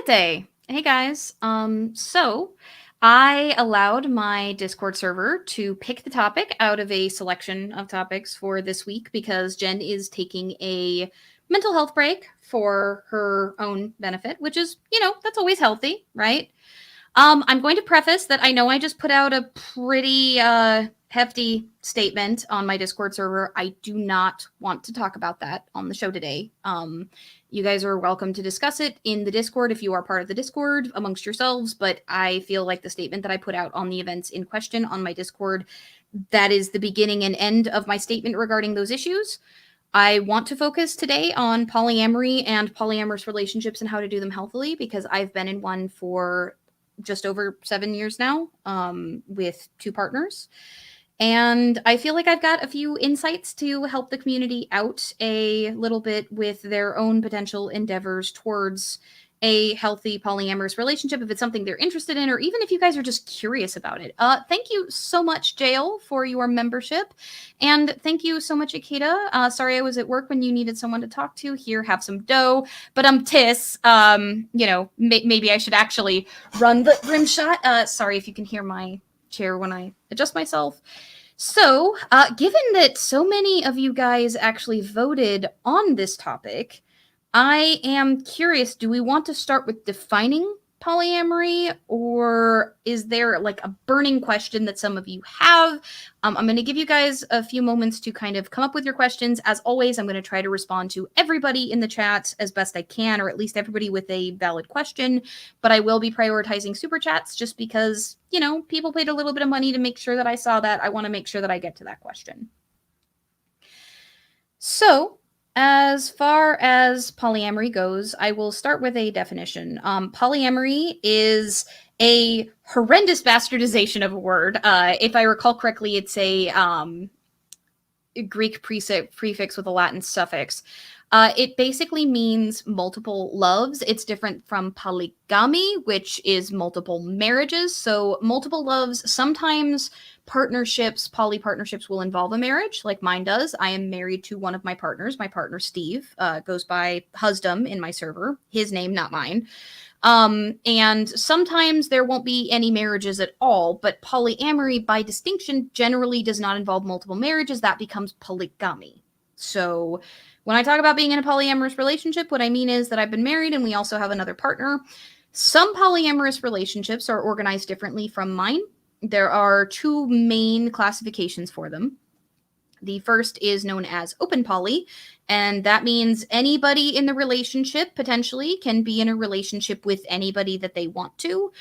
day. Hey guys. So I allowed my Discord server to pick the topic out of a selection of topics for this week because Jen is taking a mental health break for her own benefit, which is, that's always healthy, right? I'm going to preface that I know I just put out a pretty hefty statement on my Discord server. I do not want to talk about that on the show today. You guys are welcome to discuss it in the Discord if you are part of the Discord amongst yourselves, but I feel like the statement that I put out on the events in question on my Discord, that is the beginning and end of my statement regarding those issues. I want to focus today on polyamory and polyamorous relationships and how to do them healthily because I've been in one for just over 7 years now, with 2 partners. And I feel like I've got a few insights to help the community out a little bit with their own potential endeavors towards a healthy polyamorous relationship if it's something they're interested in, or even if you guys are just curious about it. Thank you so much, Jail, for your membership. And thank you so much, Akita. Sorry I was at work when you needed someone to talk to. Here, have some dough. But Tis, maybe I should actually run the rim shot. Sorry if you can hear my chair when I adjust myself. So, given that so many of you guys actually voted on this topic, I am curious, do we want to start with defining polyamory, or is there like a burning question that some of you have? I'm going to give you guys a few moments to kind of come up with your questions. As always, I'm going to try to respond to everybody in the chat as best I can, or at least everybody with a valid question, but I will be prioritizing super chats just because, people paid a little bit of money to make sure that I saw that. I want to make sure that I get to that question. So, as far as polyamory goes, I will start with a definition. Polyamory is a horrendous bastardization of a word. If I recall correctly, it's a Greek prefix with a Latin suffix. It basically means multiple loves. It's different from polygamy, which is multiple marriages. So multiple loves, sometimes partnerships, poly partnerships will involve a marriage, like mine does. I am married to one of my partners. My partner, Steve, goes by Husdom in my server. His name, not mine. And sometimes there won't be any marriages at all, but polyamory, by distinction, generally does not involve multiple marriages. That becomes polygamy. So when I talk about being in a polyamorous relationship, what I mean is that I've been married and we also have another partner. Some polyamorous relationships are organized differently from mine. There are 2 main classifications for them. The first is known as open poly, and that means anybody in the relationship potentially can be in a relationship with anybody that they want to.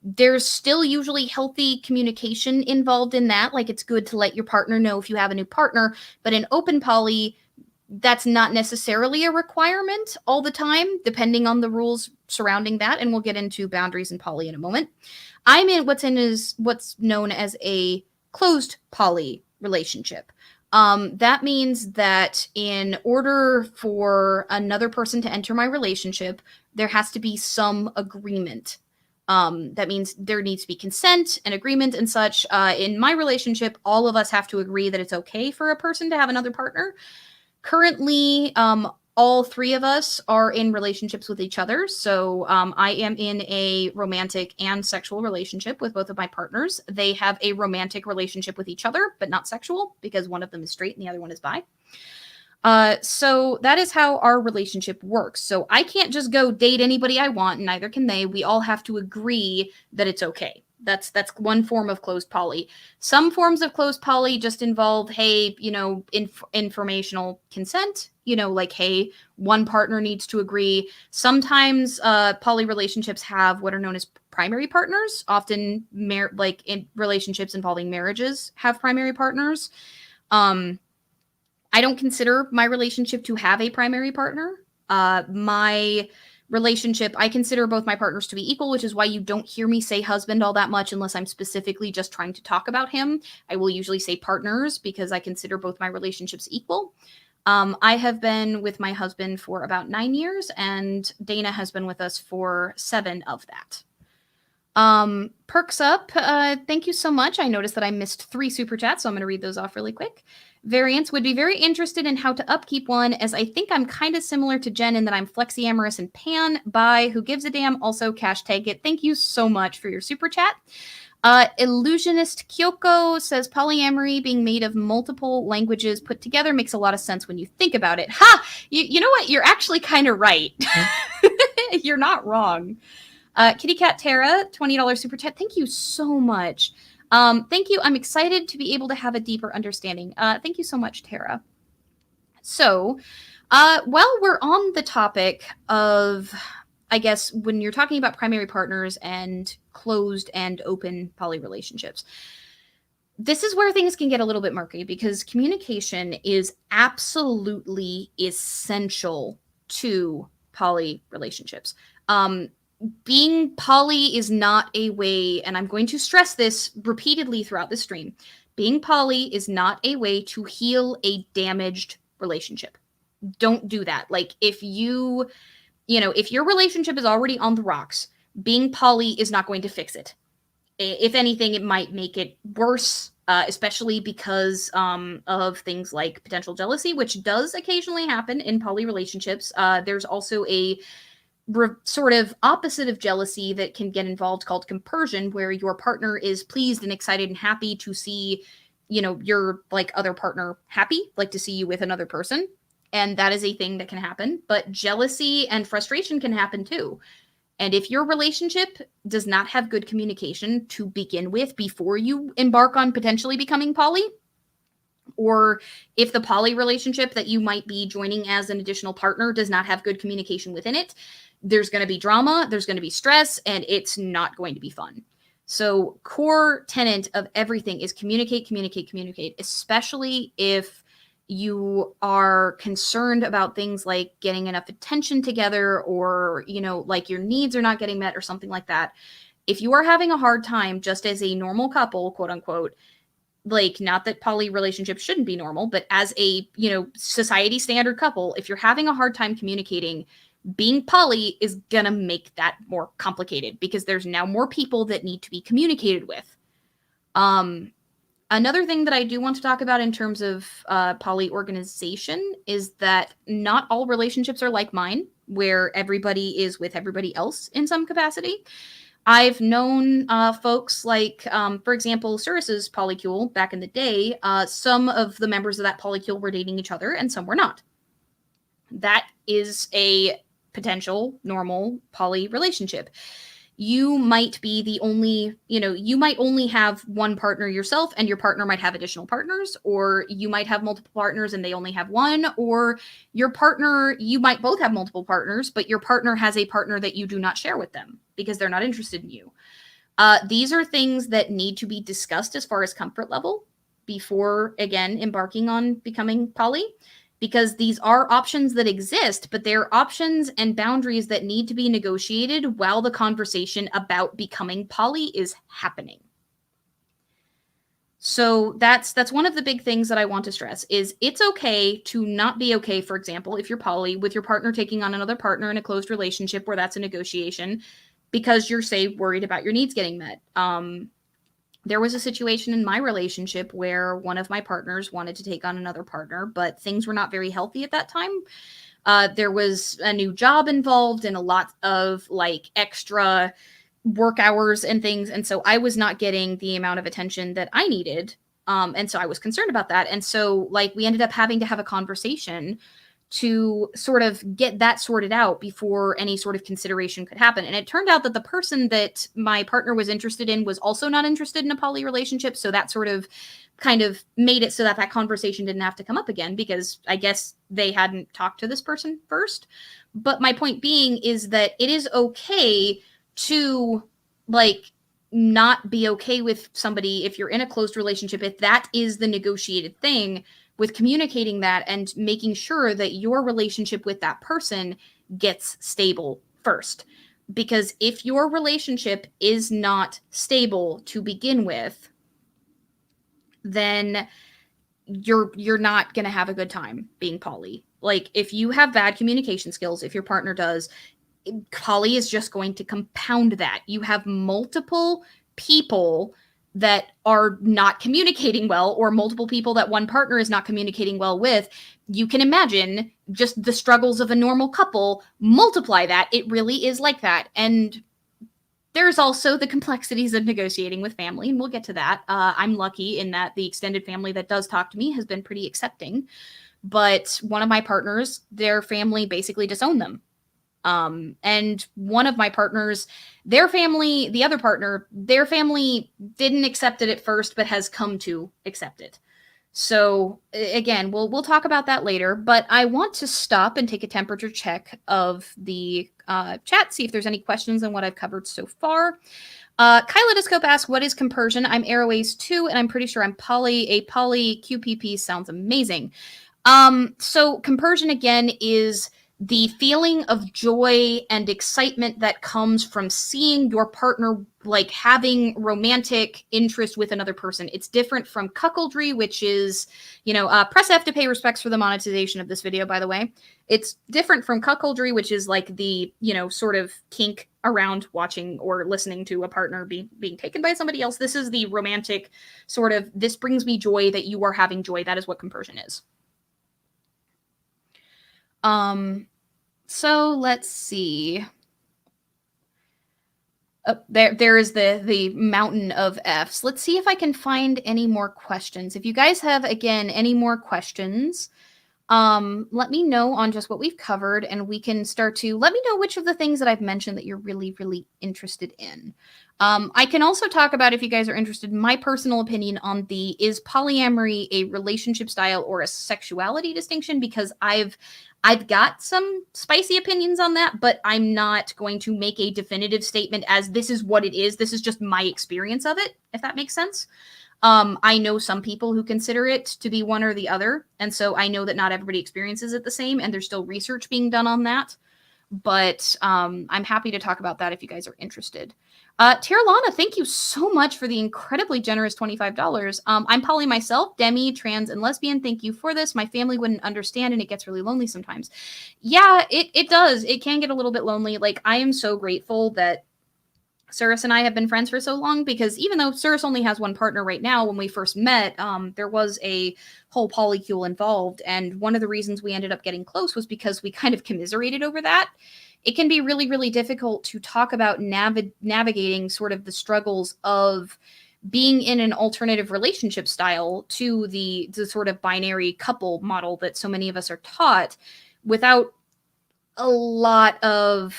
There's still usually healthy communication involved in that. Like, it's good to let your partner know if you have a new partner, but in open poly, that's not necessarily a requirement all the time, depending on the rules surrounding that, and we'll get into boundaries in poly in a moment. I'm in what's known as a closed poly relationship. That means that in order for another person to enter my relationship, there has to be some agreement. That means there needs to be consent and agreement and such. In my relationship, all of us have to agree that it's okay for a person to have another partner. Currently, all 3 of us are in relationships with each other. So I am in a romantic and sexual relationship with both of my partners. They have a romantic relationship with each other, but not sexual, because one of them is straight and the other one is bi. So that is how our relationship works. So I can't just go date anybody I want, and neither can they. We all have to agree that it's okay. That's one form of closed poly. Some forms of closed poly just involve, hey, informational consent. Like, hey, one partner needs to agree. Sometimes poly relationships have what are known as primary partners. Often, like in relationships involving marriages, have primary partners. I don't consider my relationship to have a primary partner. My relationship, I consider both my partners to be equal, which is why you don't hear me say husband all that much unless I'm specifically just trying to talk about him. I will usually say partners because I consider both my relationships equal. I have been with my husband for about 9 years, and Dana has been with us for 7 of that. Perks Up, thank you so much. I noticed that I missed 3 super chats, so I'm going to read those off really quick. Variants would be very interested in how to upkeep one, as I think I'm kind of similar to Jen in that I'm flexiamorous and pan. Bye. Who gives a damn? Also, cash tag it. Thank you so much for your super chat. Illusionist Kyoko says polyamory being made of multiple languages put together makes a lot of sense when you think about it. Ha! You know what? You're actually kind of right. You're not wrong. Kitty Cat Tara, $20 super chat. Thank you so much. Thank you. I'm excited to be able to have a deeper understanding. Thank you so much, Tara. So, while we're on the topic of, I guess, when you're talking about primary partners and closed and open poly relationships, this is where things can get a little bit murky because communication is absolutely essential to poly relationships. Being poly is not a way, and I'm going to stress this repeatedly throughout the stream, being poly is not a way to heal a damaged relationship. Don't do that. Like, if your relationship is already on the rocks, being poly is not going to fix it. If anything, it might make it worse, especially because of things like potential jealousy, which does occasionally happen in poly relationships. There's also a sort of opposite of jealousy that can get involved called compersion, where your partner is pleased and excited and happy to see, your like other partner happy, like to see you with another person. And that is a thing that can happen. But jealousy and frustration can happen too. And if your relationship does not have good communication to begin with before you embark on potentially becoming poly, or if the poly relationship that you might be joining as an additional partner does not have good communication within it, there's going to be drama, there's going to be stress, and it's not going to be fun. So core tenet of everything is communicate, communicate, communicate, especially if you are concerned about things like getting enough attention together, or, like your needs are not getting met or something like that. If you are having a hard time just as a normal couple, quote unquote, like, not that poly relationships shouldn't be normal, but as a, society standard couple, if you're having a hard time communicating, being poly is gonna make that more complicated because there's now more people that need to be communicated with. Another thing that I do want to talk about in terms of poly organization is that not all relationships are like mine, where everybody is with everybody else in some capacity. I've known folks like, for example, Cirrus's polycule back in the day. Some of the members of that polycule were dating each other and some were not. That is a potential normal poly relationship. You might be the only, you might only have one partner yourself and your partner might have additional partners, or you might have multiple partners and they only have one, or your partner, you might both have multiple partners, but your partner has a partner that you do not share with them because they're not interested in you. These are things that need to be discussed as far as comfort level before, again, embarking on becoming poly, because these are options that exist, but they're options and boundaries that need to be negotiated while the conversation about becoming poly is happening. So that's one of the big things that I want to stress is it's okay to not be okay, for example, if you're poly, with your partner taking on another partner in a closed relationship where that's a negotiation because you're, say, worried about your needs getting met. There was a situation in my relationship where one of my partners wanted to take on another partner, but things were not very healthy at that time. There was a new job involved and a lot of like extra work hours and things. And so I was not getting the amount of attention that I needed. And so I was concerned about that. And so like we ended up having to have a conversation to sort of get that sorted out before any sort of consideration could happen. And it turned out that the person that my partner was interested in was also not interested in a poly relationship. So that sort of kind of made it so that that conversation didn't have to come up again because I guess they hadn't talked to this person first. But my point being is that it is okay to like not be okay with somebody if you're in a closed relationship, if that is the negotiated thing, with communicating that and making sure that your relationship with that person gets stable first. Because if your relationship is not stable to begin with, then you're not going to have a good time being poly. Like if you have bad communication skills, if your partner does, Poly is just going to compound that. You have multiple people that are not communicating well, or multiple people that one partner is not communicating well with. You can imagine just the struggles of a normal couple, multiply that. It really is like that. And there's also the complexities of negotiating with family, and we'll get to that. I'm lucky in that the extended family that does talk to me has been pretty accepting. But one of my partners, their family basically disowned them. And one of my partners, their family, the other partner, their family didn't accept it at first, but has come to accept it. So again, we'll talk about that later. But I want to stop and take a temperature check of the chat, see if there's any questions on what I've covered so far. Kylodoscope asks, what is compersion? I'm Airways 2, and I'm pretty sure I'm poly. A poly QPP sounds amazing. So compersion, again, is the feeling of joy and excitement that comes from seeing your partner like having romantic interest with another person. It's different from cuckoldry, which is, press F to pay respects for the monetization of this video, by the way. It's different from cuckoldry, which is like the, sort of kink around watching or listening to a partner being taken by somebody else. This is the romantic sort of, this brings me joy that you are having joy. That is what compersion is. So let's see. There is the mountain of Fs. Let's see if I can find any more questions. If you guys have, again, any more questions, let me know on just what we've covered, and we can start to let me know which of the things that I've mentioned that you're really, really interested in. I can also talk about, if you guys are interested, my personal opinion on is polyamory a relationship style or a sexuality distinction, because I've got some spicy opinions on that, but I'm not going to make a definitive statement as this is what it is. This is just my experience of it, if that makes sense. I know some people who consider it to be one or the other, and so I know that not everybody experiences it the same, and there's still research being done on that. But I'm happy to talk about that if you guys are interested. Terralana, thank you so much for the incredibly generous $25. I'm poly myself, demi, trans, and lesbian. Thank you for this. My family wouldn't understand, and it gets really lonely sometimes. Yeah, it does. It can get a little bit lonely. Like, I am so grateful that Cirrus and I have been friends for so long, because even though Cirrus only has one partner right now, when we first met, there was a whole polycule involved. And one of the reasons we ended up getting close was because we kind of commiserated over that. It can be really, really difficult to talk about navigating sort of the struggles of being in an alternative relationship style to the sort of binary couple model that so many of us are taught, without a lot of,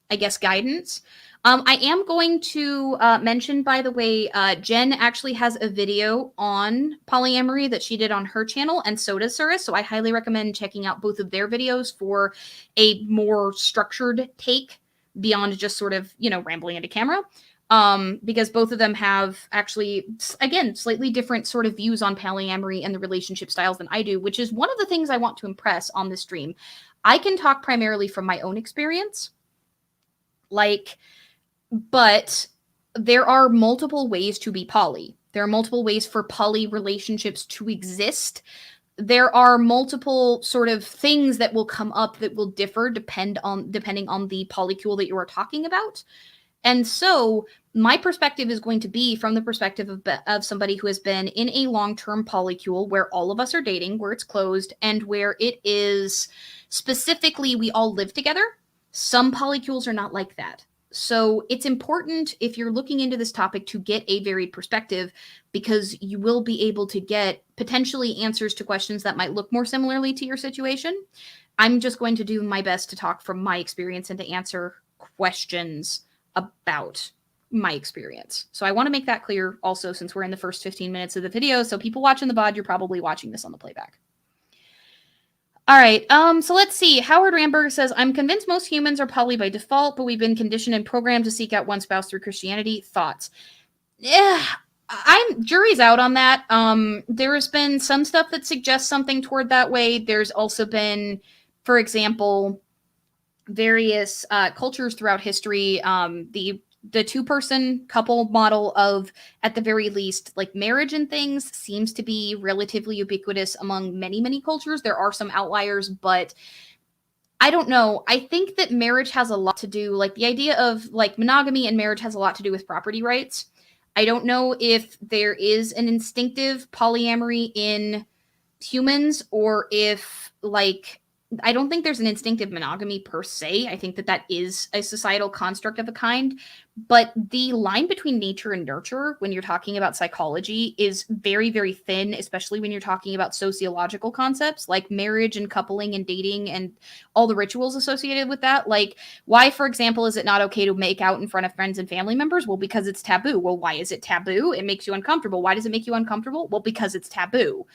I guess, guidance. I am going to mention, by the way, Jen actually has a video on polyamory that she did on her channel, and so does Cirrus. So I highly recommend checking out both of their videos for a more structured take beyond just sort of, rambling into camera. Because both of them have actually, again, slightly different sort of views on polyamory and the relationship styles than I do, which is one of the things I want to impress on this stream. I can talk primarily from my own experience. But there are multiple ways to be poly. There are multiple ways for poly relationships to exist. There are multiple sort of things that will come up that will differ depending on the polycule that you are talking about. And so my perspective is going to be from the perspective of somebody who has been in a long-term polycule where all of us are dating, where it's closed, and where it is specifically we all live together. Some polycules are not like that. So it's important, if you're looking into this topic, to get a varied perspective, because you will be able to get potentially answers to questions that might look more similarly to your situation. I'm just going to do my best to talk from my experience and to answer questions about my experience. So I want to make that clear also, since we're in the first 15 minutes of the video. So people watching the VOD, you're probably watching this on the playback. All right, so let's see. Howard Ramberg says, I'm convinced most humans are poly by default, but we've been conditioned and programmed to seek out one spouse through Christianity. Thoughts? Yeah, jury's out on that. There has been some stuff that suggests something toward that way. There's also been, for example, various cultures throughout history, the two-person couple model of, at the very least, like marriage and things, seems to be relatively ubiquitous among many, many cultures. There are some outliers, but I don't know. I think that marriage has a lot to do, like the idea of like monogamy and marriage has a lot to do with property rights. I don't know if there is an instinctive polyamory in humans or if like I don't think there's an instinctive monogamy per se. I think that that is a societal construct of a kind, but the line between nature and nurture when you're talking about psychology is very very thin, especially when you're talking about sociological concepts like marriage and coupling and dating and all the rituals associated with that. Like why for example is it not okay to make out in front of friends and family members? Well, because it's taboo. Well, why is it taboo? It makes you uncomfortable. Why does it make you uncomfortable? Well, because it's taboo.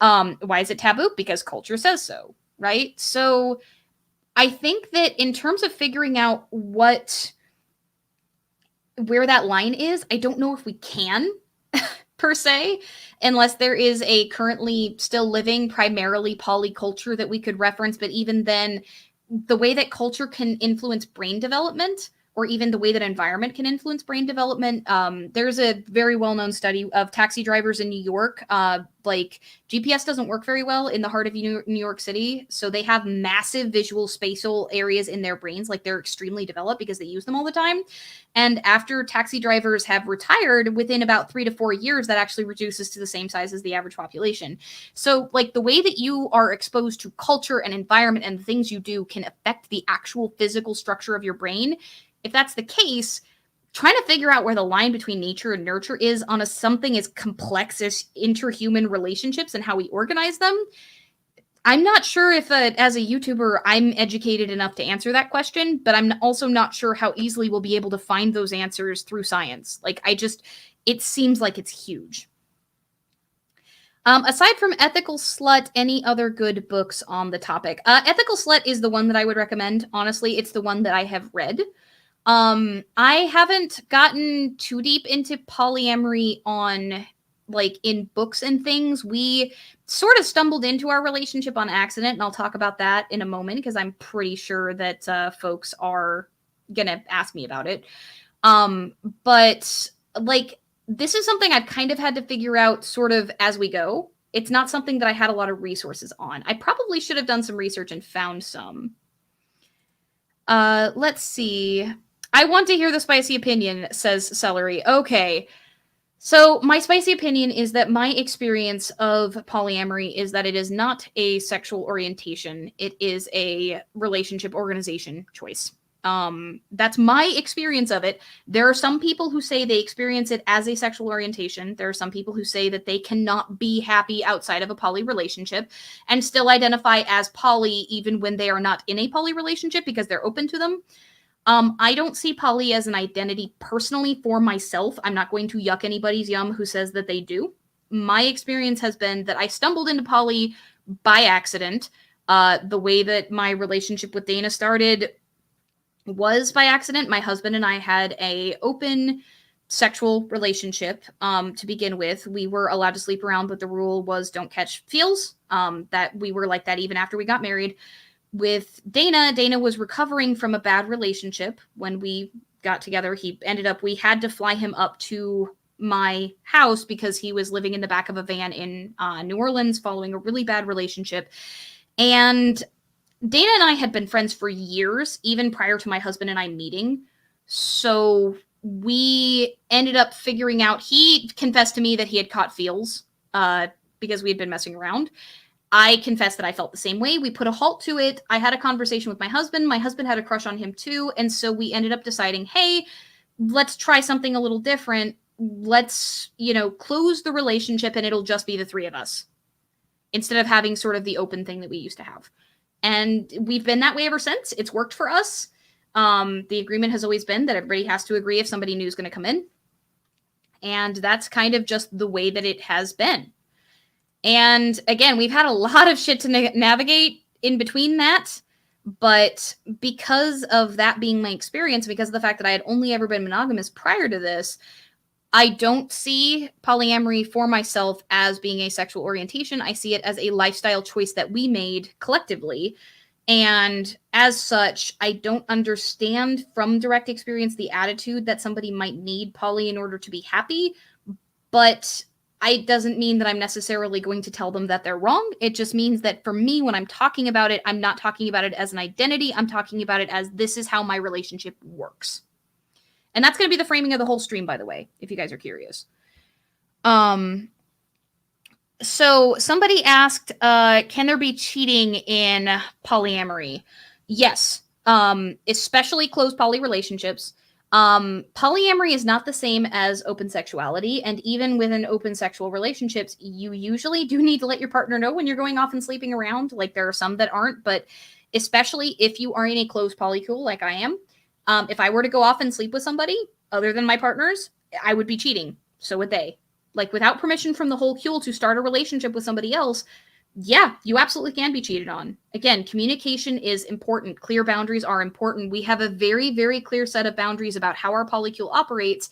Why is it taboo? Because culture says so, right? So I think that in terms of figuring out where that line is, I don't know if we can per se, unless there is a currently still living primarily polyculture that we could reference. But even then, the way that culture can influence brain development or even the way that environment can influence brain development. There's a very well-known study of taxi drivers in New York. Like GPS doesn't work very well in the heart of New York City. So they have massive visual spatial areas in their brains. Like they're extremely developed because they use them all the time. And after taxi drivers have retired, within about 3 to 4 years, that actually reduces to the same size as the average population. So like the way that you are exposed to culture and environment and the things you do can affect the actual physical structure of your brain. If that's the case, trying to figure out where the line between nature and nurture is on something as complex as interhuman relationships and how we organize them, I'm not sure if as a YouTuber I'm educated enough to answer that question, but I'm also not sure how easily we'll be able to find those answers through science. Like it seems like it's huge. Aside from Ethical Slut, any other good books on the topic? Ethical Slut is the one that I would recommend. Honestly, it's the one that I have read. I haven't gotten too deep into polyamory on like in books and things. We sort of stumbled into our relationship on accident, and I'll talk about that in a moment because I'm pretty sure that folks are gonna ask me about it. But like this is something I've kind of had to figure out sort of as we go. It's not something that I had a lot of resources on. I probably should have done some research and found some. Let's see. I want to hear the spicy opinion, says Celery. Okay. So, my spicy opinion is that my experience of polyamory is that it is not a sexual orientation, it is a relationship organization choice. That's my experience of it. There are some people who say they experience it as a sexual orientation. There are some people who say that they cannot be happy outside of a poly relationship and still identify as poly even when they are not in a poly relationship because they're open to them. I don't see poly as an identity personally for myself. I'm not going to yuck anybody's yum who says that they do. My experience has been that I stumbled into poly by accident. The way that my relationship with Dana started was by accident. My husband and I had a open sexual relationship to begin with. We were allowed to sleep around, but the rule was don't catch feels. That we were like that even after we got married. With Dana was recovering from a bad relationship when we got together. We had to fly him up to my house because he was living in the back of a van in New Orleans following a really bad relationship. And Dana and I had been friends for years, even prior to my husband and I meeting. So we ended up figuring out, he confessed to me that he had caught feels because we had been messing around. I confessed that I felt the same way. We put a halt to it. I had a conversation with my husband. My husband had a crush on him too. And so we ended up deciding, hey, let's try something a little different. Let's, close the relationship and it'll just be the three of us instead of having sort of the open thing that we used to have. And we've been that way ever since. It's worked for us. The agreement has always been that everybody has to agree if somebody new is going to come in. And that's kind of just the way that it has been. And again, we've had a lot of shit to navigate in between that. But because of that being my experience, because of the fact that I had only ever been monogamous prior to this, I don't see polyamory for myself as being a sexual orientation. I see it as a lifestyle choice that we made collectively. And as such, I don't understand from direct experience the attitude that somebody might need poly in order to be happy. But it doesn't mean that I'm necessarily going to tell them that they're wrong. It just means that for me, when I'm talking about it, I'm not talking about it as an identity. I'm talking about it as this is how my relationship works. And that's going to be the framing of the whole stream, by the way, if you guys are curious. So somebody asked, can there be cheating in polyamory? Yes. Especially closed poly relationships. Polyamory is not the same as open sexuality, and even within open sexual relationships, you usually do need to let your partner know when you're going off and sleeping around. Like, there are some that aren't, but especially if you are in a closed polycule like I am, if I were to go off and sleep with somebody other than my partners, I would be cheating. So would they. Like, without permission from the whole cule to start a relationship with somebody else, yeah, you absolutely can be cheated on. Again, communication is important. Clear boundaries are important. We have a very, very clear set of boundaries about how our polycule operates,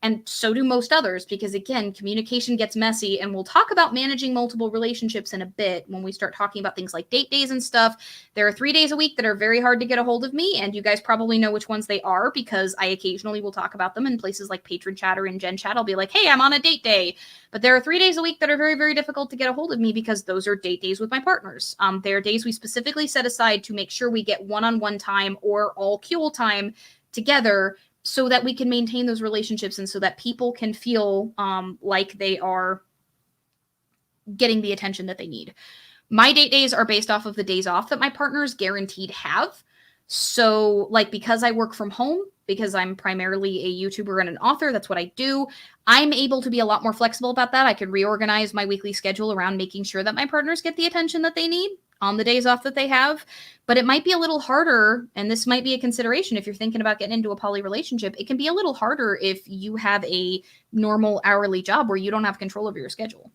and so do most others, because again, communication gets messy, and we'll talk about managing multiple relationships in a bit when we start talking about things like date days and stuff. There are 3 days a week that are very hard to get a hold of me, and you guys probably know which ones they are, because I occasionally will talk about them in places like Patron Chat or in Gen Chat. I'll be like, hey, I'm on a date day. But there are 3 days a week that are very, very difficult to get a hold of me, because those are date days with my partners. They are days we specifically set aside to make sure we get one-on-one time or all cule time together, so that we can maintain those relationships and so that people can feel like they are getting the attention that they need. My date days are based off of the days off that my partners guaranteed have. So, like, because I work from home, because I'm primarily a YouTuber and an author, that's what I do, I'm able to be a lot more flexible about that. I can reorganize my weekly schedule around making sure that my partners get the attention that they need on the days off that they have. But it might be a little harder, and this might be a consideration if you're thinking about getting into a poly relationship. It can be a little harder if you have a normal hourly job where you don't have control over your schedule.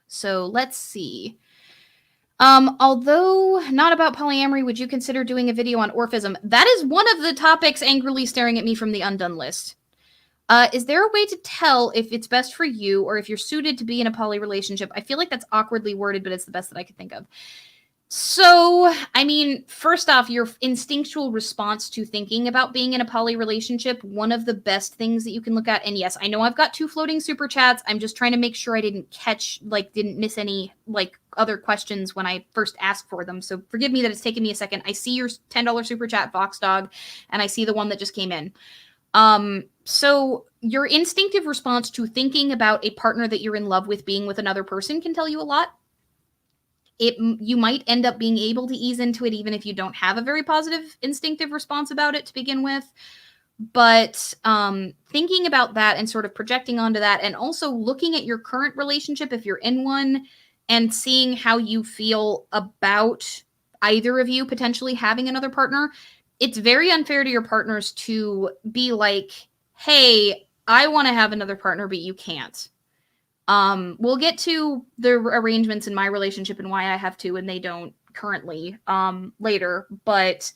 So let's see. Although not about polyamory, would you consider doing a video on orphism? That is one of the topics angrily staring at me from the undone list. Is there a way to tell if it's best for you or if you're suited to be in a poly relationship? I feel like that's awkwardly worded, but it's the best that I could think of. So, I mean, first off, your instinctual response to thinking about being in a poly relationship, one of the best things that you can look at, and yes, I know I've got 2 floating super chats. I'm just trying to make sure I didn't miss any, other questions when I first asked for them. So forgive me that it's taken me a second. I see your $10 super chat, Fox Dog, and I see the one that just came in. So your instinctive response to thinking about a partner that you're in love with being with another person can tell you a lot. You might end up being able to ease into it even if you don't have a very positive instinctive response about it to begin with. But thinking about that and sort of projecting onto that, and also looking at your current relationship if you're in one, and seeing how you feel about either of you potentially having another partner, it's very unfair to your partners to be like, hey, I want to have another partner, but you can't. We'll get to the arrangements in my relationship and why I have to and they don't currently later, but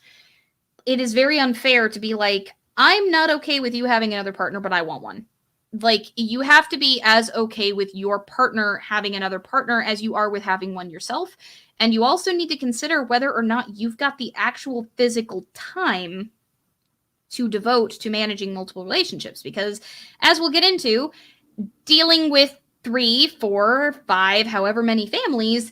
it is very unfair to be like, I'm not okay with you having another partner, but I want one. Like, you have to be as okay with your partner having another partner as you are with having one yourself. And you also need to consider whether or not you've got the actual physical time to devote to managing multiple relationships. Because as we'll get into, dealing with 3, 4, 5, however many families,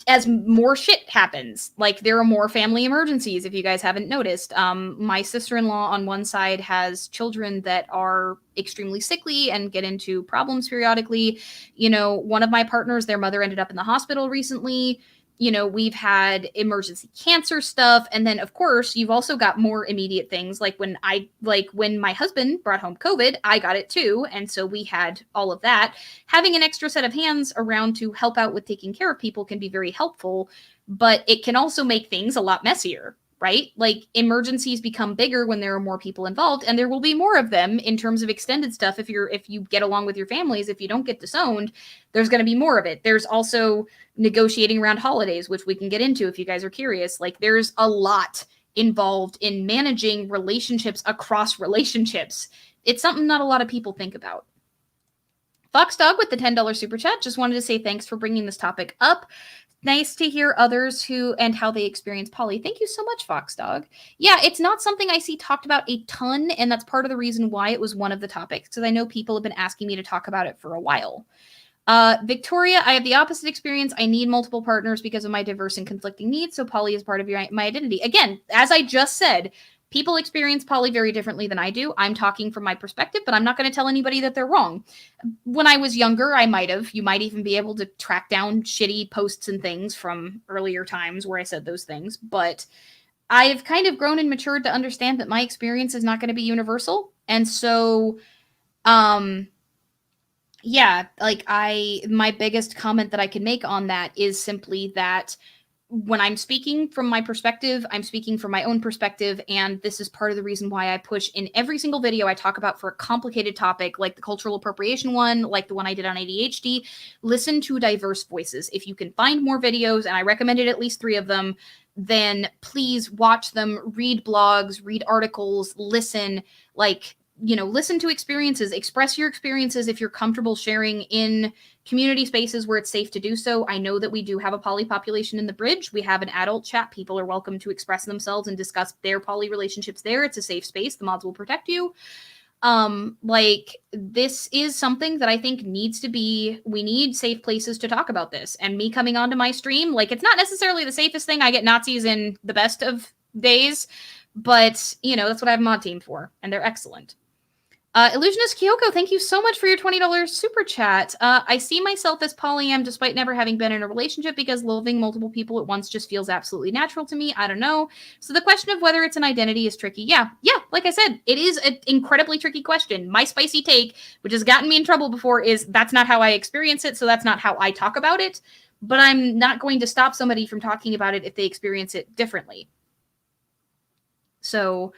as more shit happens, like there are more family emergencies. If you guys haven't noticed, my sister-in-law on one side has children that are extremely sickly and get into problems periodically. You know, one of my partners, their mother ended up in the hospital recently. You know, we've had emergency cancer stuff. And then, of course, you've also got more immediate things. Like when my husband brought home COVID, I got it too. And so we had all of that. Having an extra set of hands around to help out with taking care of people can be very helpful, but it can also make things a lot messier, right? Like, emergencies become bigger when there are more people involved, and there will be more of them in terms of extended stuff. If you get along with your families, if you don't get disowned, there's going to be more of it. There's also negotiating around holidays, which we can get into if you guys are curious. Like, there's a lot involved in managing relationships across relationships. It's something not a lot of people think about. Fox Dog with the $10 super chat just wanted to say thanks for bringing this topic up. nice to hear others who and how they experience poly. Thank you so much, Fox Dog. Yeah, it's not something I see talked about a ton, and that's part of the reason why it was one of the topics, because I know people have been asking me to talk about it for a while. Victoria, I have the opposite experience. I need multiple partners because of my diverse and conflicting needs, so poly is part of my identity. Again, as I just said, people experience poly very differently than I do. I'm talking from my perspective, but I'm not going to tell anybody that they're wrong. When I was younger, I might have. You might even be able to track down shitty posts and things from earlier times where I said those things, but I've kind of grown and matured to understand that my experience is not going to be universal. And so, yeah, like my biggest comment that I can make on that is simply that when I'm speaking from my perspective, I'm speaking from my own perspective, and this is part of the reason why I push in every single video I talk about for a complicated topic like the cultural appropriation one, like the one I did on ADHD. Listen to diverse voices. If you can find more videos, and I recommended at least 3 of them, then please watch them, read blogs, read articles, listen, listen to experiences, express your experiences if you're comfortable sharing in community spaces where it's safe to do so. I know that we do have a poly population in the bridge. We have an adult chat. People are welcome to express themselves and discuss their poly relationships there. It's a safe space. The mods will protect you. This is something that I think we need safe places to talk about this. And me coming onto my stream, it's not necessarily the safest thing. I get Nazis in the best of days, but that's what I have a mod team for, and they're excellent. Illusionist Kyoko, thank you so much for your $20 super chat. I see myself as polyam despite never having been in a relationship because loving multiple people at once just feels absolutely natural to me. I don't know. So the question of whether it's an identity is tricky. Yeah, like I said, it is an incredibly tricky question. My spicy take, which has gotten me in trouble before, is that's not how I experience it, so that's not how I talk about it. But I'm not going to stop somebody from talking about it if they experience it differently. So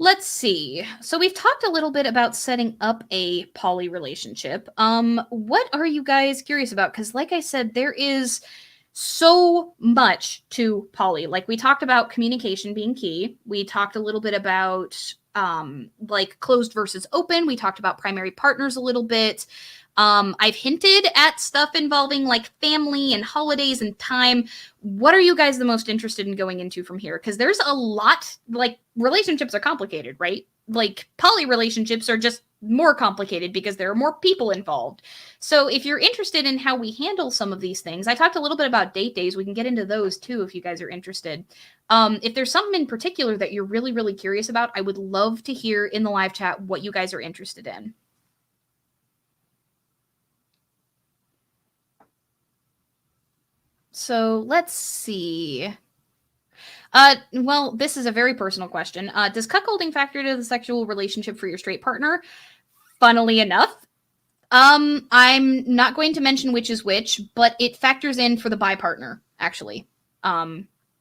let's see. So we've talked a little bit about setting up a poly relationship. What are you guys curious about? Because like I said, there is so much to poly. Like we talked about communication being key. We talked a little bit about closed versus open. We talked about primary partners a little bit. I've hinted at stuff involving family and holidays and time. What are you guys the most interested in going into from here? Because there's a lot, relationships are complicated, right? Poly relationships are just more complicated because there are more people involved. So if you're interested in how we handle some of these things, I talked a little bit about date days. We can get into those too if you guys are interested. If there's something in particular that you're really, really curious about, I would love to hear in the live chat what you guys are interested in. So let's see. Well, this is a very personal question. Does cuckolding factor into the sexual relationship for your straight partner? Funnily enough, I'm not going to mention which is which, but it factors in for the bi partner, actually.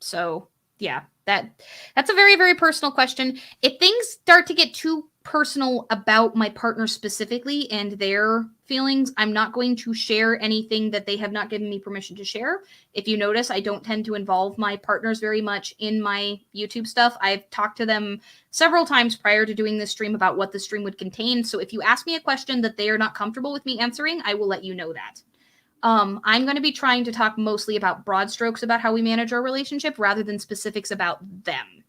So yeah, that's a very, very personal question. If things start to get too personal about my partner specifically and their feelings, I'm not going to share anything that they have not given me permission to share. If you notice, I don't tend to involve my partners very much in my YouTube stuff. I've talked to them several times prior to doing this stream about what the stream would contain. So if you ask me a question that they are not comfortable with me answering, I will let you know that. I'm going to be trying to talk mostly about broad strokes about how we manage our relationship rather than specifics about them.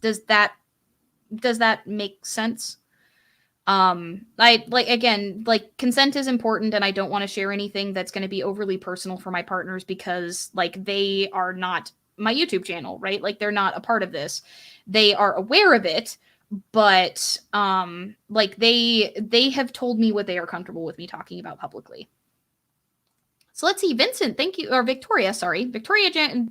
Does that make sense? Consent is important, and I don't want to share anything that's going to be overly personal for my partners because they are not my YouTube channel, right? They're not a part of this. They are aware of it, but they have told me what they are comfortable with me talking about publicly. So let's see, Vincent, thank you, or Victoria Jankowski.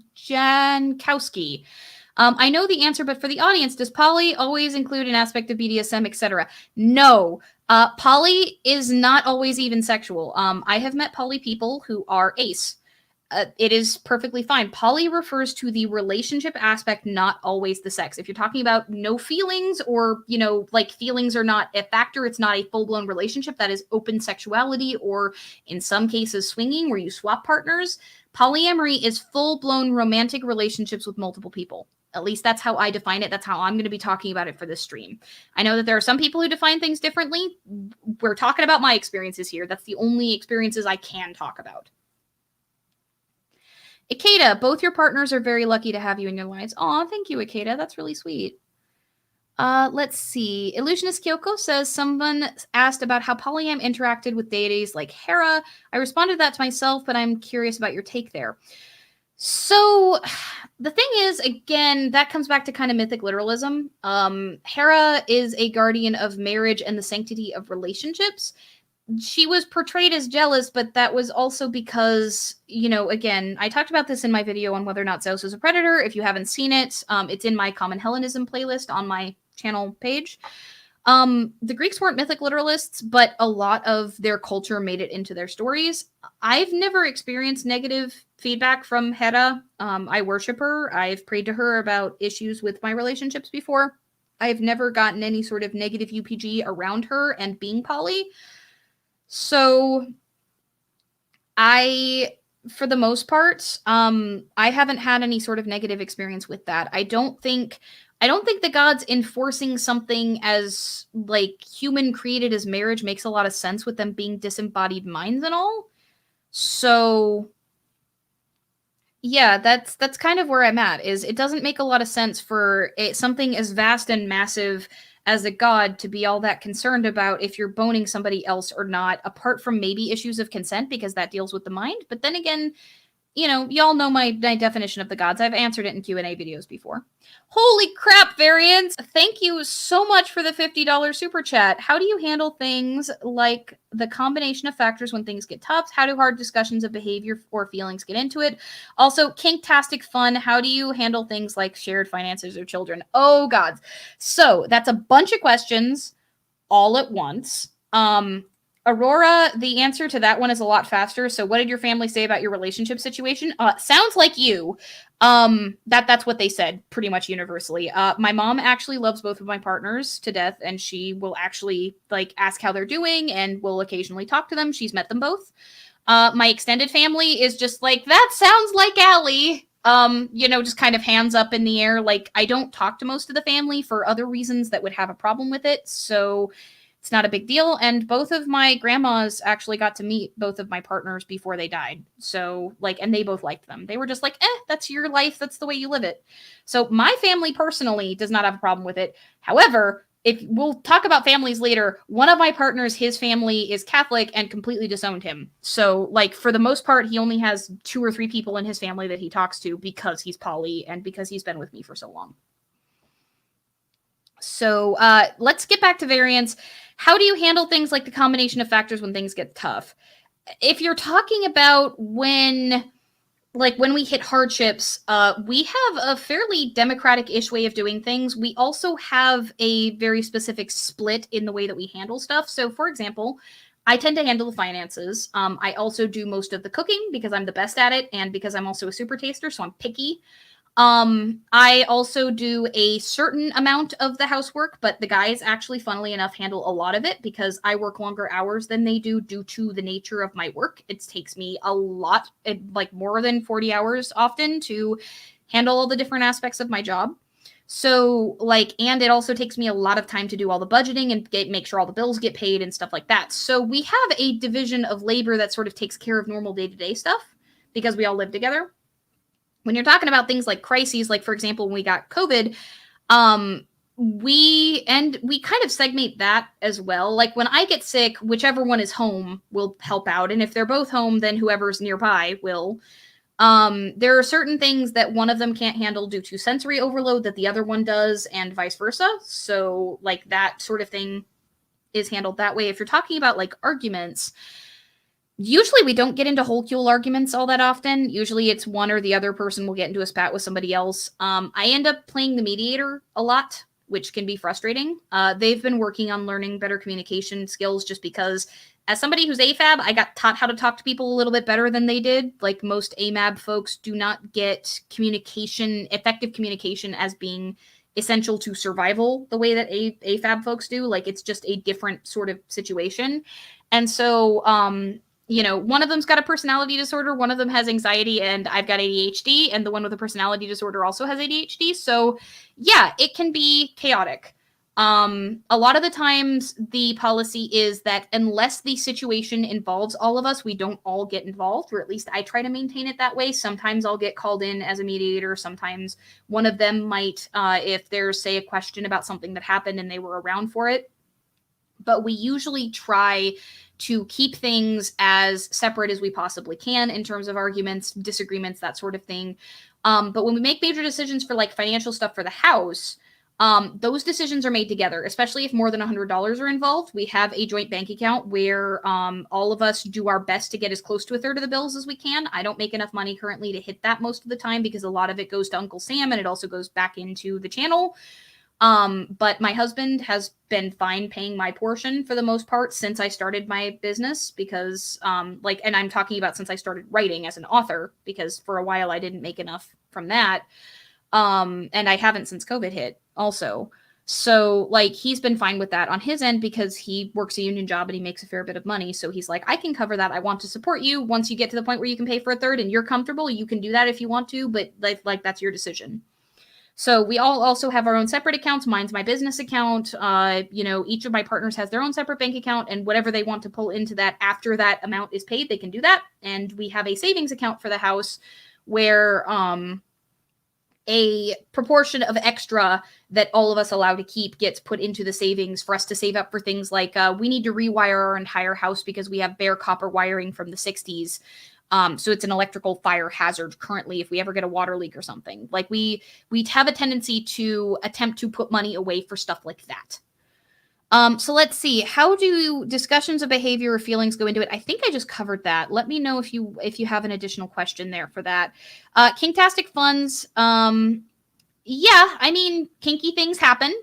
I know the answer, but for the audience, does poly always include an aspect of BDSM, etc.? No, poly is not always even sexual. I have met poly people who are ace. It is perfectly fine. Poly refers to the relationship aspect, not always the sex. If you're talking about no feelings or, feelings are not a factor, it's not a full-blown relationship. That is open sexuality or in some cases swinging where you swap partners. Polyamory is full-blown romantic relationships with multiple people. At least that's how I define it. That's how I'm going to be talking about it for this stream. I know that there are some people who define things differently. We're talking about my experiences here. That's the only experiences I can talk about. Ikeda, both your partners are very lucky to have you in your lives. Aw, thank you, Ikeda. That's really sweet. Let's see. Illusionist Kyoko says someone asked about how polyam interacted with deities like Hera. I responded to that to myself, but I'm curious about your take there. So the thing is, again, that comes back to kind of mythic literalism. Hera is a guardian of marriage and the sanctity of relationships. She was portrayed as jealous, but that was also because, again, I talked about this in my video on whether or not Zeus is a predator. If you haven't seen it, it's in my Common Hellenism playlist on my channel page. The Greeks weren't mythic literalists, but a lot of their culture made it into their stories. I've never experienced negative feedback from Hera. I worship her. I've prayed to her about issues with my relationships before. I've never gotten any sort of negative UPG around her and being poly. So for the most part, I haven't had any sort of negative experience with that. I don't think the gods enforcing something as like human created as marriage makes a lot of sense with them being disembodied minds and all. So yeah, that's kind of where I'm at. Is it doesn't make a lot of sense for something as vast and massive as a god to be all that concerned about if you're boning somebody else or not, apart from maybe issues of consent, because that deals with the mind. But then again, y'all know my definition of the gods. I've answered it in Q&A videos before. Holy crap, Variants! Thank you so much for the $50 super chat. How do you handle things like the combination of factors when things get tough? How do hard discussions of behavior or feelings get into it? Also, kinktastic fun. How do you handle things like shared finances or children? Oh, gods. So, that's a bunch of questions all at once. Aurora, the answer to that one is a lot faster. So what did your family say about your relationship situation? Sounds like you. That's what they said pretty much universally. My mom actually loves both of my partners to death, and she will actually like ask how they're doing and will occasionally talk to them. She's met them both. My extended family is just like, that sounds like Allie. Just kind of hands up in the air. Like, I don't talk to most of the family for other reasons that would have a problem with it. So it's not a big deal. And both of my grandmas actually got to meet both of my partners before they died. So, and they both liked them. They were just like, that's your life. That's the way you live it. So my family personally does not have a problem with it. However, if we'll talk about families later, one of my partners, his family is Catholic and completely disowned him. So, for the most part, he only has 2 or 3 people in his family that he talks to because he's poly and because he's been with me for so long. So, let's get back to variance. How do you handle things like the combination of factors when things get tough? If you're talking about when we hit hardships, we have a fairly democratic-ish way of doing things. We also have a very specific split in the way that we handle stuff. So, for example, I tend to handle the finances. I also do most of the cooking because I'm the best at it and because I'm also a super taster, so I'm picky. I also do a certain amount of the housework, but the guys actually, funnily enough, handle a lot of it because I work longer hours than they do due to the nature of my work. It takes me a lot, more than 40 hours often to handle all the different aspects of my job. So, and it also takes me a lot of time to do all the budgeting and make sure all the bills get paid and stuff like that. So we have a division of labor that sort of takes care of normal day-to-day stuff because we all live together. When you're talking about things like crises, for example, when we got COVID, we kind of segment that as well. When I get sick, whichever one is home will help out. And if they're both home, then whoever's nearby will. There are certain things that one of them can't handle due to sensory overload that the other one does, and vice versa. So that sort of thing is handled that way. If you're talking about arguments, usually we don't get into whole arguments all that often. Usually it's one or the other person will get into a spat with somebody else. I end up playing the mediator a lot, which can be frustrating. They've been working on learning better communication skills just because as somebody who's AFAB, I got taught how to talk to people a little bit better than they did. Most AMAB folks do not get effective communication as being essential to survival the way that AFAB folks do. It's just a different sort of situation. And so, one of them's got a personality disorder, one of them has anxiety, and I've got ADHD, and the one with the personality disorder also has ADHD. So, yeah, it can be chaotic. A lot of the times the policy is that unless the situation involves all of us, we don't all get involved, or at least I try to maintain it that way. Sometimes I'll get called in as a mediator. Sometimes one of them might, if there's, say, a question about something that happened and they were around for it. But we usually try to keep things as separate as we possibly can in terms of arguments, disagreements, that sort of thing. But when we make major decisions for like financial stuff for the house, those decisions are made together, especially if more than $100 are involved. We have a joint bank account where all of us do our best to get as close to a third of the bills as we can. I don't make enough money currently to hit that most of the time because a lot of it goes to Uncle Sam and it also goes back into the channel. But my husband has been fine paying my portion for the most part since I started my business because, and I'm talking about since I started writing as an author, because for a while I didn't make enough from that. And I haven't since COVID hit also. So like, he's been fine with that on his end because he works a union job and he makes a fair bit of money. So he's like, I can cover that. I want to support you. Once you get to the point where you can pay for a third and you're comfortable, you can do that if you want to, but like that's your decision. So we all also have our own separate accounts. Mine's my business account. Each of my partners has their own separate bank account, and whatever they want to pull into that after that amount is paid, they can do that. And we have a savings account for the house where a proportion of extra that all of us allow to keep gets put into the savings for us to save up for things like we need to rewire our entire house because we have bare copper wiring from the 60s. So it's an electrical fire hazard currently if we ever get a water leak or something. Like we have a tendency to attempt to put money away for stuff like that. So let's see. How do discussions of behavior or feelings go into it? I think I just covered that. Let me know if you have an additional question there for that. Kinktastic funds. Yeah, I mean, kinky things happen.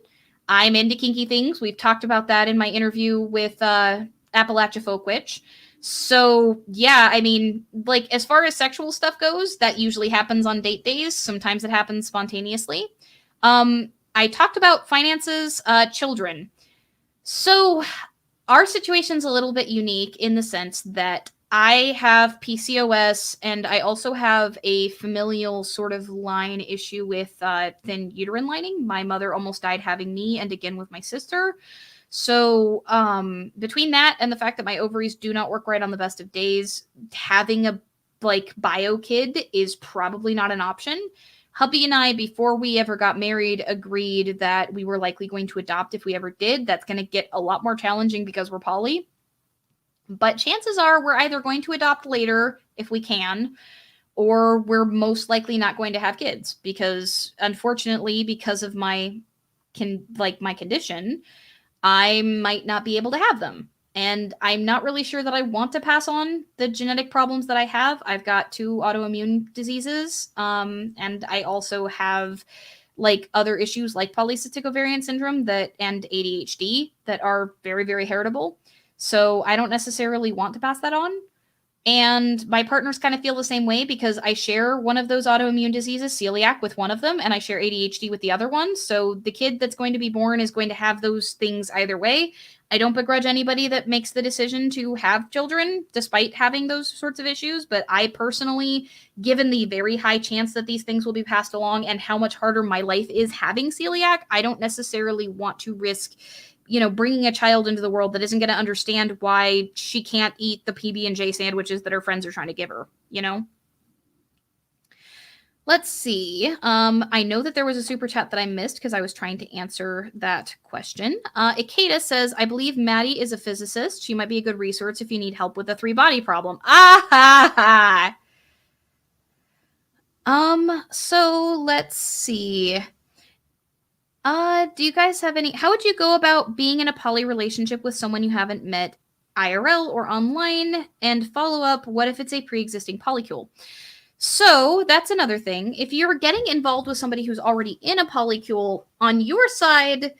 I'm into kinky things. We've talked about that in my interview with Appalachia Folk Witch. So yeah, I mean, like as far as sexual stuff goes, that usually happens on date days. Sometimes it happens spontaneously. I talked about finances, children. So our situation's a little bit unique in the sense that I have PCOS and I also have a familial sort of line issue with thin uterine lining. My mother almost died having me and again with my sister. So between that and the fact that my ovaries do not work right on the best of days, having a bio kid is probably not an option. Hubby and I, before we ever got married, agreed that we were likely going to adopt if we ever did. That's going to get a lot more challenging because we're poly. But chances are we're either going to adopt later if we can, or we're most likely not going to have kids because, unfortunately, because of my condition, I might not be able to have them. And I'm not really sure that I want to pass on the genetic problems that I have. I've got 2 autoimmune diseases. And I also have other issues like polycystic ovarian syndrome and ADHD that are very, very heritable. So I don't necessarily want to pass that on. And my partners kind of feel the same way because I share one of those autoimmune diseases, celiac, with one of them, and I share ADHD with the other one. So the kid that's going to be born is going to have those things either way. I don't begrudge anybody that makes the decision to have children despite having those sorts of issues. But I personally, given the very high chance that these things will be passed along and how much harder my life is having celiac, I don't necessarily want to risk bringing a child into the world that isn't going to understand why she can't eat the PB&J sandwiches that her friends are trying to give her, Let's see. I know that there was a super chat that I missed because I was trying to answer that question. Ikeda says, I believe Maddie is a physicist. She might be a good resource if you need help with the 3-body problem. So let's see. Do you guys have how would you go about being in a poly relationship with someone you haven't met IRL or online? And follow up, what if it's a pre-existing polycule? So that's another thing. If you're getting involved with somebody who's already in a polycule, on your side,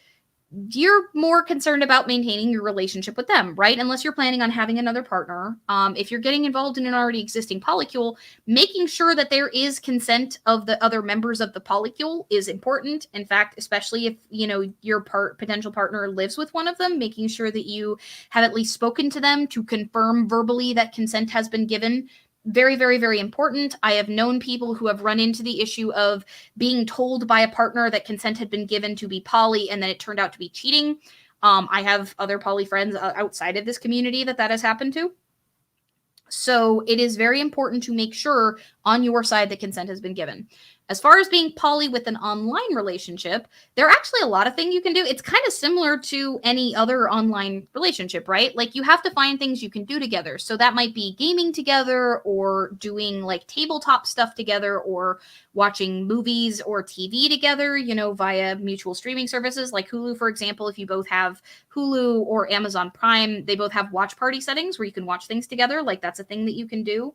you're more concerned about maintaining your relationship with them, right? Unless you're planning on having another partner. If you're getting involved in an already existing polycule, making sure that there is consent of the other members of the polycule is important. In fact, especially if, your potential partner lives with one of them, making sure that you have at least spoken to them to confirm verbally that consent has been given Very, very, very important. I have known people who have run into the issue of being told by a partner that consent had been given to be poly, and then it turned out to be cheating. I have other poly friends outside of this community that has happened to. So it is very important to make sure on your side that consent has been given. As far as being poly with an online relationship, there are actually a lot of things you can do. It's kind of similar to any other online relationship, right? Like you have to find things you can do together. So that might be gaming together or doing like tabletop stuff together or watching movies or TV together, via mutual streaming services like Hulu, for example. If you both have Hulu or Amazon Prime, they both have watch party settings where you can watch things together. Like that's a thing that you can do.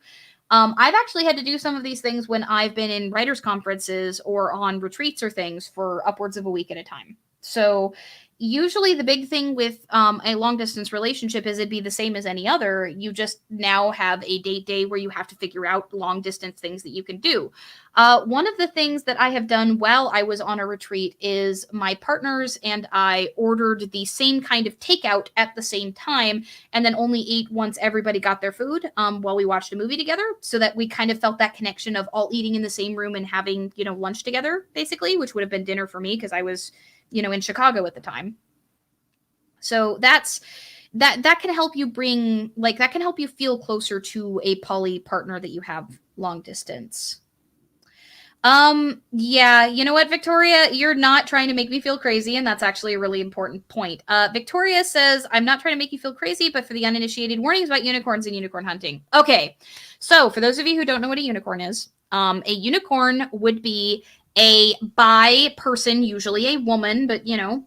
I've actually had to do some of these things when I've been in writers' conferences or on retreats or things for upwards of a week at a time. So usually the big thing with a long distance relationship is it'd be the same as any other. You just now have a date day where you have to figure out long distance things that you can do. One of the things that I have done while I was on a retreat is my partners and I ordered the same kind of takeout at the same time and then only ate once everybody got their food while we watched a movie together, so that we kind of felt that connection of all eating in the same room and having, lunch together, basically, which would have been dinner for me because I was in Chicago at the time. So that can help you that can help you feel closer to a poly partner that you have long distance. Yeah, you know what, Victoria, you're not trying to make me feel crazy, and that's actually a really important point. Victoria says, I'm not trying to make you feel crazy, but for the uninitiated, warnings about unicorns and unicorn hunting. Okay, so for those of you who don't know what a unicorn is, a unicorn would be a bi person, usually a woman, but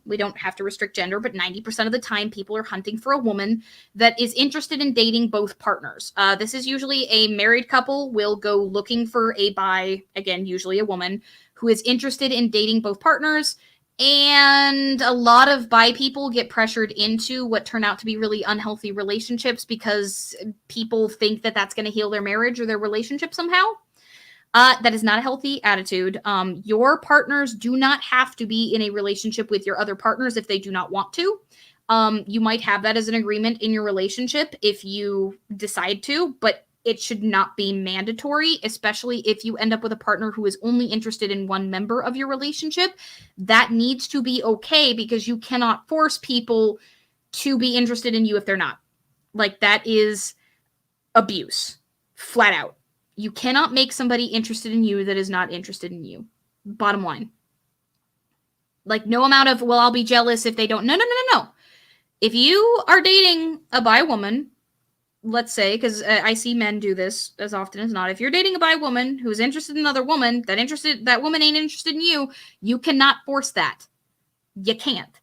we don't have to restrict gender, but 90% of the time people are hunting for a woman that is interested in dating both partners. This is usually a married couple will go looking for a bi, again, usually a woman, who is interested in dating both partners. And a lot of bi people get pressured into what turn out to be really unhealthy relationships because people think that that's going to heal their marriage or their relationship somehow. That is not a healthy attitude. Your partners do not have to be in a relationship with your other partners if they do not want to. You might have that as an agreement in your relationship if you decide to, but it should not be mandatory, especially if you end up with a partner who is only interested in one member of your relationship. That needs to be okay because you cannot force people to be interested in you if they're not. Like, that is abuse, flat out. You cannot make somebody interested in you that is not interested in you. Bottom line. Like, no amount of, well, I'll be jealous if they don't. No. If you are dating a bi woman, let's say, because I see men do this as often as not. If you're dating a bi woman who's interested in another woman, that woman ain't interested in you, you cannot force that. You can't.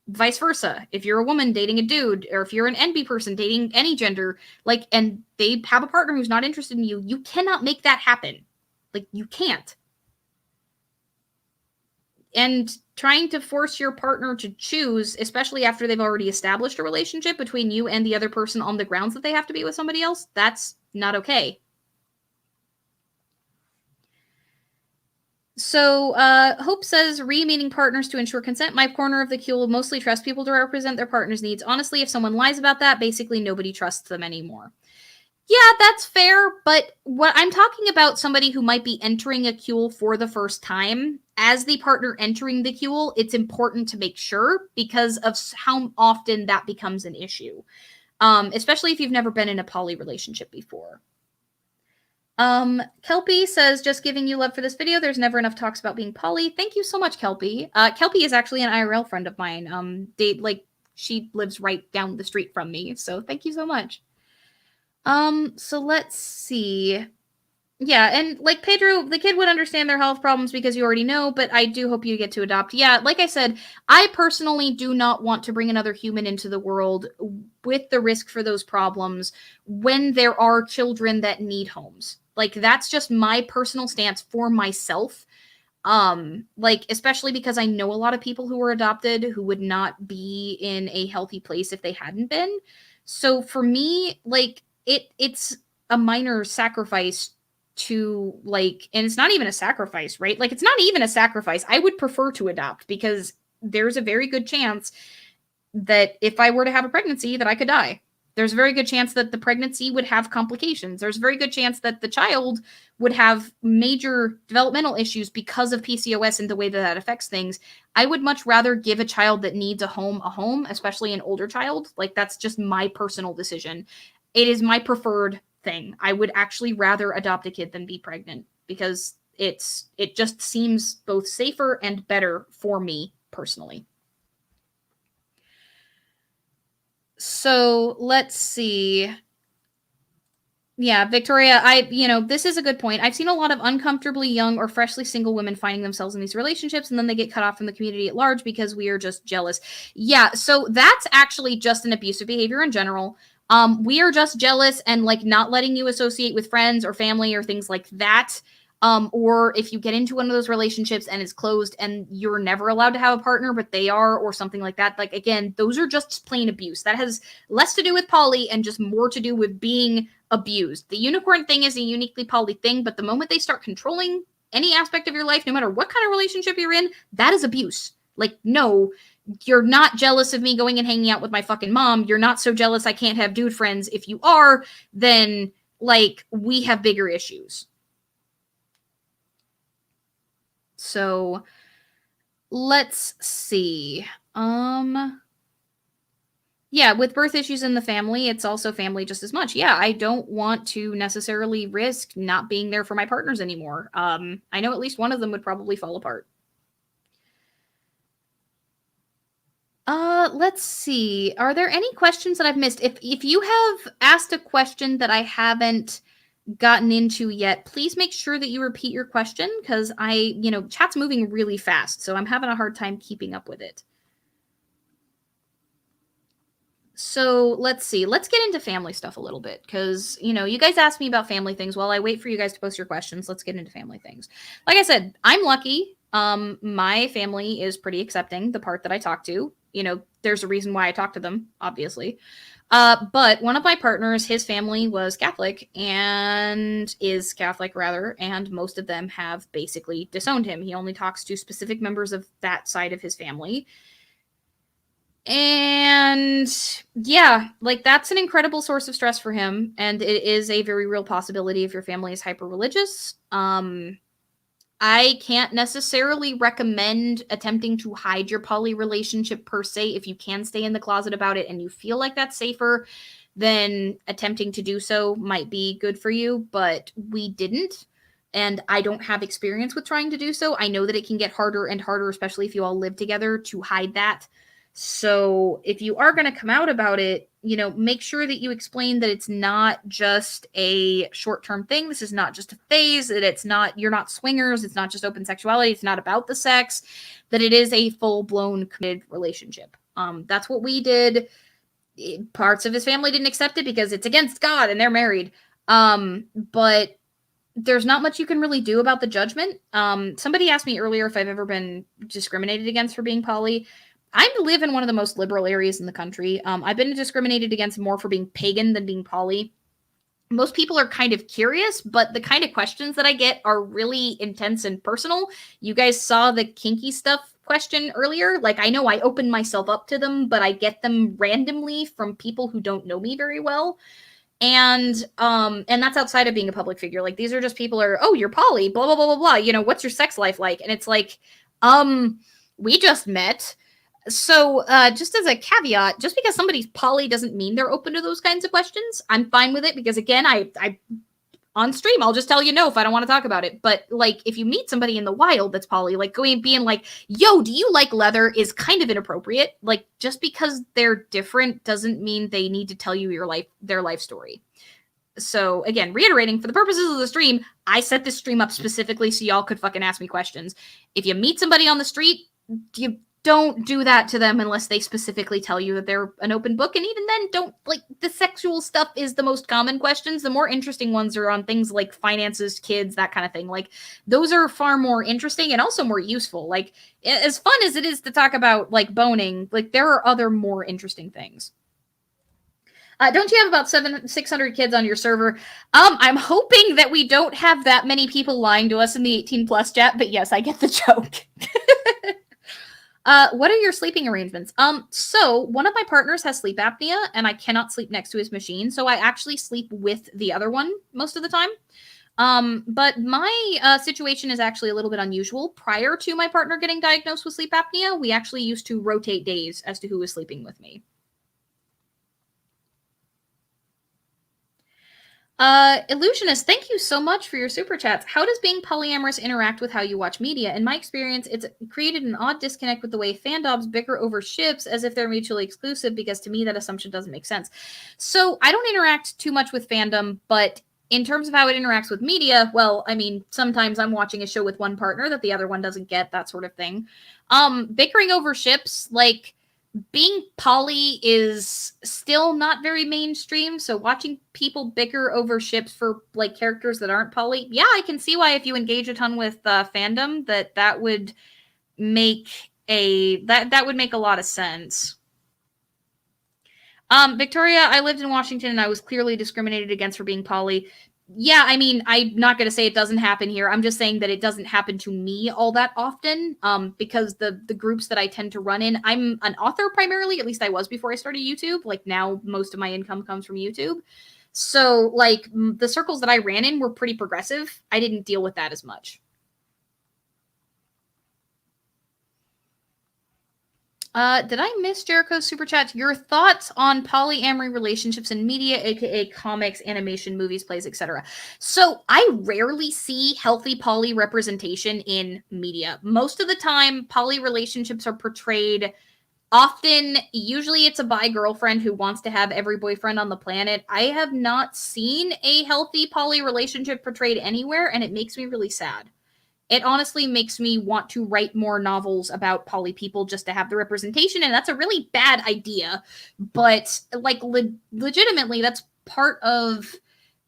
Vice versa. If you're a woman dating a dude, or if you're an NB person dating any gender, and they have a partner who's not interested in you, you cannot make that happen. Like, you can't. And trying to force your partner to choose, especially after they've already established a relationship between you and the other person on the grounds that they have to be with somebody else, that's not okay. So, Hope says, meeting partners to ensure consent. My corner of the queue will mostly trust people to represent their partner's needs. Honestly, if someone lies about that, basically nobody trusts them anymore. Yeah, that's fair, but what I'm talking about, somebody who might be entering a queue for the first time. As the partner entering the queue, it's important to make sure because of how often that becomes an issue, especially if you've never been in a poly relationship before. Kelpie says, just giving you love for this video. There's never enough talks about being poly. Thank you so much, Kelpie. Kelpie is actually an IRL friend of mine. She lives right down the street from me. So thank you so much. So let's see. Yeah, and like Pedro, the kid would understand their health problems because you already know, but I do hope you get to adopt. Yeah, like I said, I personally do not want to bring another human into the world with the risk for those problems when there are children that need homes. Like, that's just my personal stance for myself. Especially because I know a lot of people who are adopted who would not be in a healthy place if they hadn't been. So for me, it's a minor sacrifice to and it's not even a sacrifice, right? It's not even a sacrifice. I would prefer to adopt because there's a very good chance that if I were to have a pregnancy that I could die. There's a very good chance that the pregnancy would have complications. There's a very good chance that the child would have major developmental issues because of PCOS and the way that that affects things. I would much rather give a child that needs a home, especially an older child. Like, that's just my personal decision. It is my preferred thing. I would actually rather adopt a kid than be pregnant because it just seems both safer and better for me personally. So let's see. Yeah, Victoria, this is a good point. I've seen a lot of uncomfortably young or freshly single women finding themselves in these relationships, and then they get cut off from the community at large because we are just jealous. Yeah, so that's actually just an abusive behavior in general. We are just jealous and like not letting you associate with friends or family or things like that. Or if you get into one of those relationships and it's closed and you're never allowed to have a partner, but they are, or something like that. Like, again, those are just plain abuse. That has less to do with poly and just more to do with being abused. The unicorn thing is a uniquely poly thing, but the moment they start controlling any aspect of your life, no matter what kind of relationship you're in, that is abuse. Like, no, you're not jealous of me going and hanging out with my fucking mom. You're not so jealous I can't have dude friends. If you are, then like we have bigger issues. So let's see. Yeah, with birth issues in the family, it's also family just as much. Yeah, I don't want to necessarily risk not being there for my partners anymore. I know at least one of them would probably fall apart. Let's see. Are there any questions that I've missed? If you have asked a question that I haven't gotten into yet, please make sure that you repeat your question because chat's moving really fast, so I'm having a hard time keeping up with it. So let's see. Let's get into family stuff a little bit because, you guys asked me about family things. While I wait for you guys to post your questions, let's get into family things. Like I said, I'm lucky. My family is pretty accepting, the part that I talk to. There's a reason why I talk to them, obviously. But one of my partners, his family was Catholic and is Catholic rather, and most of them have basically disowned him. He only talks to specific members of that side of his family. And yeah, like that's an incredible source of stress for him. And it is a very real possibility if your family is hyper religious. I can't necessarily recommend attempting to hide your poly relationship per se. If you can stay in the closet about it and you feel like that's safer, then attempting to do so might be good for you. But we didn't. And I don't have experience with trying to do so. I know that it can get harder and harder, especially if you all live together, to hide that. So if you are going to come out about it, make sure that you explain that it's not just a short-term thing. This is not just a phase, that you're not swingers. It's not just open sexuality. It's not about the sex, that it is a full-blown committed relationship. That's what we did. Parts of his family didn't accept it because it's against God and they're married. But there's not much you can really do about the judgment. Somebody asked me earlier if I've ever been discriminated against for being poly. I live in one of the most liberal areas in the country. I've been discriminated against more for being pagan than being poly. Most people are kind of curious, but the kind of questions that I get are really intense and personal. You guys saw the kinky stuff question earlier. Like, I know I open myself up to them, but I get them randomly from people who don't know me very well. And that's outside of being a public figure. Like, these are just people are, oh, you're poly, blah, blah, blah, blah, blah. What's your sex life like? And it's like, we just met. So just as a caveat, just because somebody's poly doesn't mean they're open to those kinds of questions. I'm fine with it because, again, I on stream, I'll just tell you no if I don't want to talk about it. But like, if you meet somebody in the wild that's poly, like being like, yo, do you like leather is kind of inappropriate. Like, just because they're different doesn't mean they need to tell you their life story. So again, reiterating, for the purposes of the stream, I set this stream up specifically so y'all could fucking ask me questions. If you meet somebody on the street, you don't do that to them unless they specifically tell you that they're an open book. And even then, don't, like, the sexual stuff is the most common questions. The more interesting ones are on things like finances, kids, that kind of thing. Like, those are far more interesting and also more useful. Like, as fun as it is to talk about, like, boning, like, there are other more interesting things. Don't you have about 600 kids on your server? I'm hoping that we don't have that many people lying to us in the 18+ chat, but yes, I get the joke. What are your sleeping arrangements? So one of my partners has sleep apnea and I cannot sleep next to his machine. So I actually sleep with the other one most of the time. But my situation is actually a little bit unusual. Prior to my partner getting diagnosed with sleep apnea, we actually used to rotate days as to who was sleeping with me. Illusionist, thank you so much for your super chats. How does being polyamorous interact with how you watch media? In my experience, it's created an odd disconnect with the way fandoms bicker over ships as if they're mutually exclusive, because to me that assumption doesn't make sense. So I don't interact too much with fandom, but in terms of how it interacts with media, well, I mean, sometimes I'm watching a show with one partner that the other one doesn't get, that sort of thing. Bickering over ships, like, being poly is still not very mainstream, so watching people bicker over ships for like characters that aren't poly, yeah, I can see why if you engage a ton with fandom that would make that would make a lot of sense. Victoria, I lived in Washington and I was clearly discriminated against for being poly. Yeah, I mean, I'm not going to say it doesn't happen here. I'm just saying that it doesn't happen to me all that often, because the groups that I tend to run in, I'm an author primarily, at least I was before I started YouTube. Like now, most of my income comes from YouTube. So, like, the circles that I ran in were pretty progressive. I didn't deal with that as much. Did I miss Jericho's super chat? Your thoughts on polyamory relationships in media, aka comics, animation, movies, plays, etc. So I rarely see healthy poly representation in media. Most of the time, poly relationships are portrayed often, usually it's a bi girlfriend who wants to have every boyfriend on the planet. I have not seen a healthy poly relationship portrayed anywhere, and it makes me really sad. It honestly makes me want to write more novels about poly people just to have the representation, and that's a really bad idea. But like legitimately, that's part of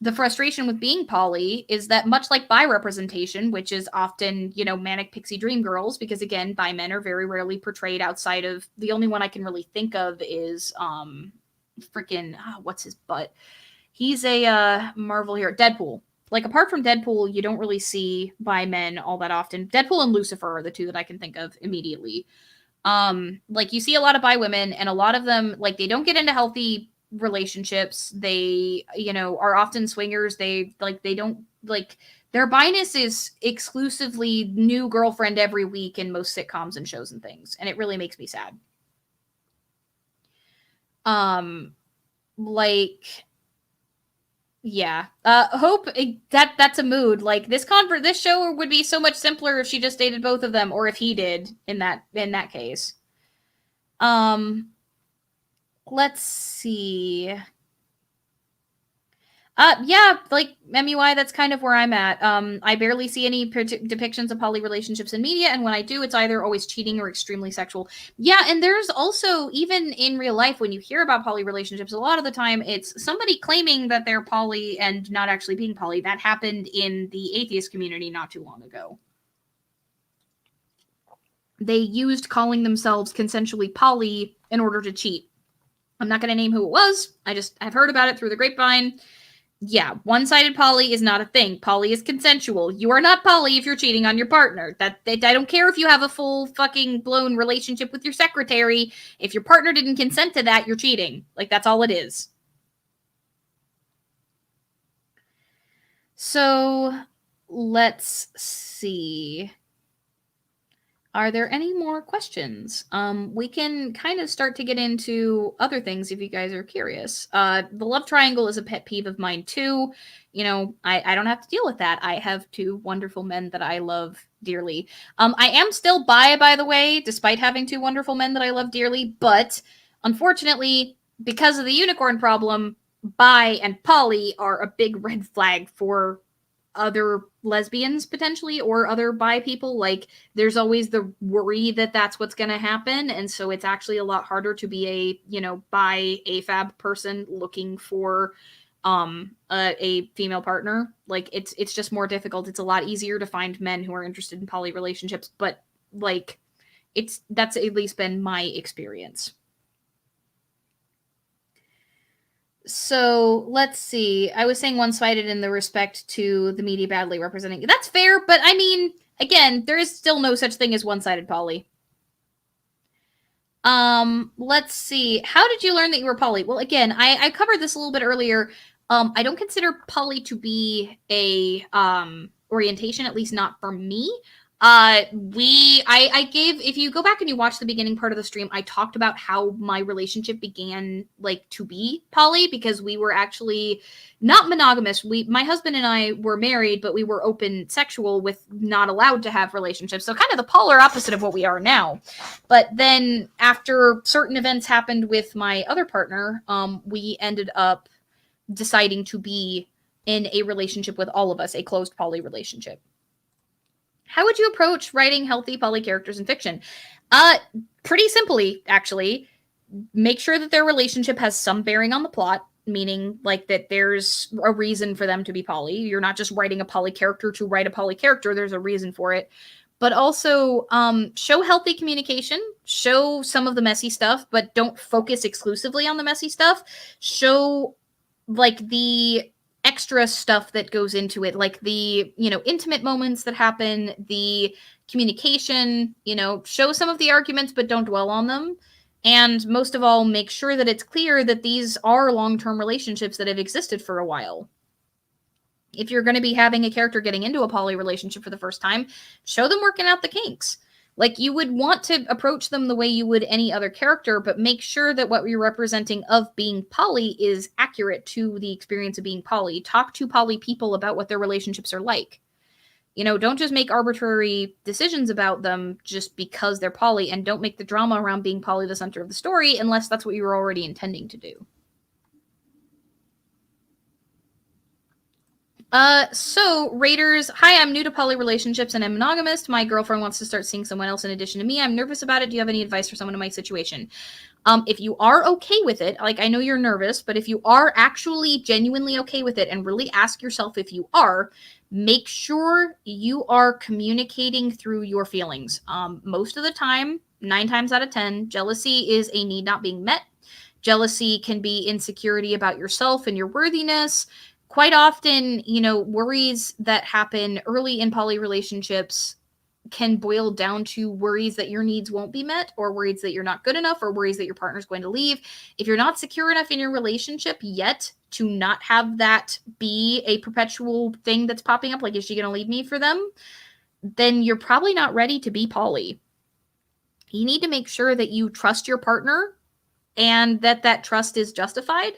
the frustration with being poly, is that much like bi representation, which is often, you know, manic pixie dream girls, because again, bi men are very rarely portrayed outside of, the only one I can really think of is freaking what's his butt? He's a Marvel hero, Deadpool. Like apart from Deadpool, you don't really see bi men all that often. Deadpool and Lucifer are the two that I can think of immediately. Like you see a lot of bi women, and a lot of them, like, they don't get into healthy relationships. They, you know, are often swingers. They don't like, their biness is exclusively new girlfriend every week in most sitcoms and shows and things, and it really makes me sad. Like, yeah. Hope, that's a mood. Like this show would be so much simpler if she just dated both of them, or if he did in that case. Let's see. Yeah, like MUI, that's kind of where I'm at. I barely see any depictions of poly relationships in media, and when I do, it's either always cheating or extremely sexual. Yeah, and there's also, even in real life, when you hear about poly relationships, a lot of the time it's somebody claiming that they're poly and not actually being poly. That happened in the atheist community not too long ago. They used calling themselves consensually poly in order to cheat. I'm not going to name who it was. I've heard about it through the grapevine. Yeah, one-sided poly is not a thing. Poly is consensual. You are not poly if you're cheating on your partner. I don't care if you have a full fucking blown relationship with your secretary. If your partner didn't consent to that, you're cheating. Like, that's all it is. So, let's see. Are there any more questions? We can kind of start to get into other things if you guys are curious. The love triangle is a pet peeve of mine too. You know, I don't have to deal with that. I have two wonderful men that I love dearly. I am still bi, by the way, despite having two wonderful men that I love dearly. But unfortunately, because of the unicorn problem, bi and poly are a big red flag for other lesbians potentially, or other bi people. Like, there's always the worry that that's what's going to happen, and so it's actually a lot harder to be a, you know, bi AFAB person looking for a female partner. Like, it's just more difficult. It's a lot easier to find men who are interested in poly relationships, but like, that's at least been my experience. So let's see. I was saying one-sided in the respect to the media badly representing. That's fair, but I mean, again, there is still no such thing as one-sided poly. Let's see. How did you learn that you were poly? Well, again, I covered this a little bit earlier. I don't consider poly to be a orientation, at least not for me. I gave, if you go back and you watch the beginning part of the stream, I talked about how my relationship began like to be poly because we were actually not monogamous. My husband and I were married, but we were open sexual with not allowed to have relationships. So kind of the polar opposite of what we are now. But then after certain events happened with my other partner, we ended up deciding to be in a relationship with all of us, a closed poly relationship. How would you approach writing healthy poly characters in fiction? Pretty simply, actually. Make sure that their relationship has some bearing on the plot, meaning like that there's a reason for them to be poly. You're not just writing a poly character to write a poly character. There's a reason for it. But also show healthy communication, show some of the messy stuff, but don't focus exclusively on the messy stuff. Show like the extra stuff that goes into it, like the, intimate moments that happen, the communication, show some of the arguments, but don't dwell on them. And most of all, make sure that it's clear that these are long-term relationships that have existed for a while. If you're going to be having a character getting into a poly relationship for the first time, show them working out the kinks. Like, you would want to approach them the way you would any other character, but make sure that what you're representing of being poly is accurate to the experience of being poly. Talk to poly people about what their relationships are like. Don't just make arbitrary decisions about them just because they're poly, and don't make the drama around being poly the center of the story unless that's what you were already intending to do. So Raiders, hi, I'm new to poly relationships and I'm monogamous. My girlfriend wants to start seeing someone else in addition to me. I'm nervous about it. Do you have any advice for someone in my situation? If you are okay with it, like, I know you're nervous, but if you are actually genuinely okay with it and really ask yourself if you are, make sure you are communicating through your feelings. Most of the time, 9 times out of 10, jealousy is a need not being met. Jealousy can be insecurity about yourself and your worthiness. Quite often, worries that happen early in poly relationships can boil down to worries that your needs won't be met, or worries that you're not good enough, or worries that your partner's going to leave. If you're not secure enough in your relationship yet to not have that be a perpetual thing that's popping up, like, is she going to leave me for them? Then you're probably not ready to be poly. You need to make sure that you trust your partner and that trust is justified.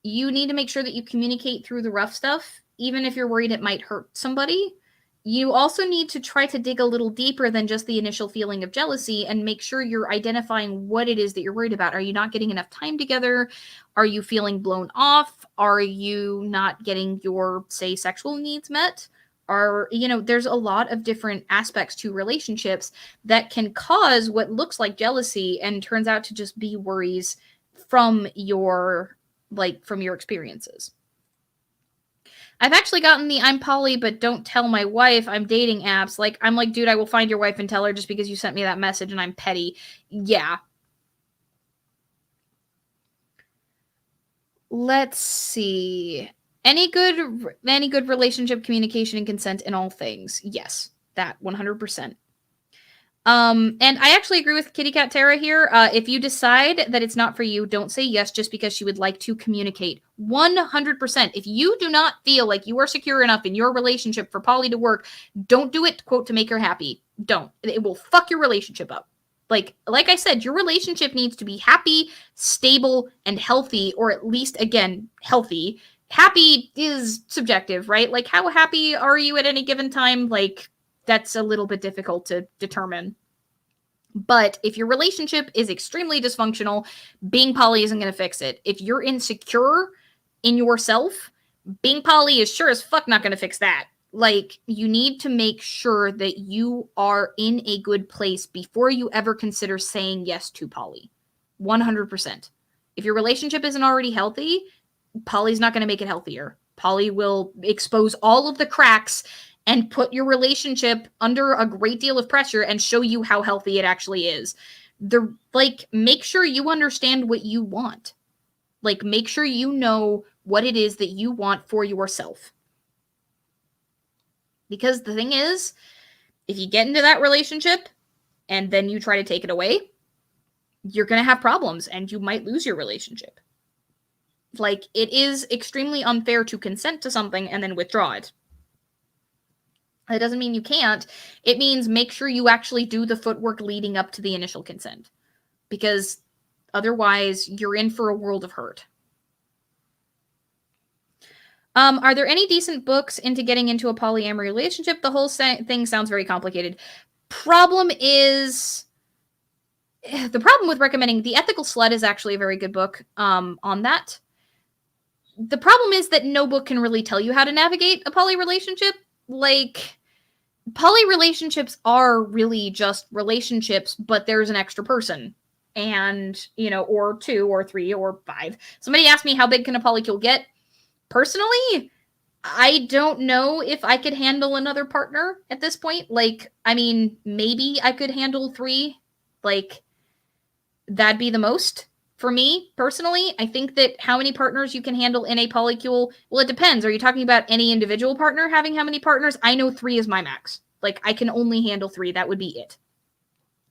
You need to make sure that you communicate through the rough stuff, even if you're worried it might hurt somebody. You also need to try to dig a little deeper than just the initial feeling of jealousy and make sure you're identifying what it is that you're worried about. Are you not getting enough time together? Are you feeling blown off? Are you not getting your, say, sexual needs met? There's a lot of different aspects to relationships that can cause what looks like jealousy and turns out to just be worries from your experiences. I've actually gotten the I'm poly but don't tell my wife I'm dating apps. I'm like, dude, I will find your wife and tell her just because you sent me that message and I'm petty. Yeah. Let's see. Any good relationship communication and consent in all things? Yes, that 100%. And I actually agree with Kitty Cat Tara here. If you decide that it's not for you, don't say yes just because she would like to communicate. 100%. If you do not feel like you are secure enough in your relationship for poly to work, don't do it, quote, to make her happy. Don't. It will fuck your relationship up. Like I said, your relationship needs to be happy, stable, and healthy, or at least, again, healthy. Happy is subjective, right? Like, how happy are you at any given time? That's a little bit difficult to determine. But if your relationship is extremely dysfunctional, being poly isn't going to fix it. If you're insecure in yourself, being poly is sure as fuck not going to fix that. You need to make sure that you are in a good place before you ever consider saying yes to poly. 100%. If your relationship isn't already healthy, poly's not going to make it healthier. Poly will expose all of the cracks and put your relationship under a great deal of pressure and show you how healthy it actually is. Make sure you understand what you want. Make sure you know what it is that you want for yourself. Because the thing is, if you get into that relationship and then you try to take it away, you're going to have problems and you might lose your relationship. Like, it is extremely unfair to consent to something and then withdraw it. That doesn't mean you can't. It means make sure you actually do the footwork leading up to the initial consent, because otherwise you're in for a world of hurt. Are there any decent books into getting into a polyamory relationship? The whole thing sounds very complicated. Problem is, the problem with recommending The Ethical Slut is actually a very good book on that. The problem is that no book can really tell you how to navigate a poly relationship. Like, poly relationships are really just relationships, but there's an extra person. And, or 2 or 3 or 5. Somebody asked me, how big can a polycule get? Personally, I don't know if I could handle another partner at this point. Like, I mean, maybe I could handle 3. Like, that'd be the most for me personally. I think that how many partners you can handle in a polycule, well, it depends. Are you talking about any individual partner having how many partners? I know 3 is my max. Like, I can only handle 3. That would be it.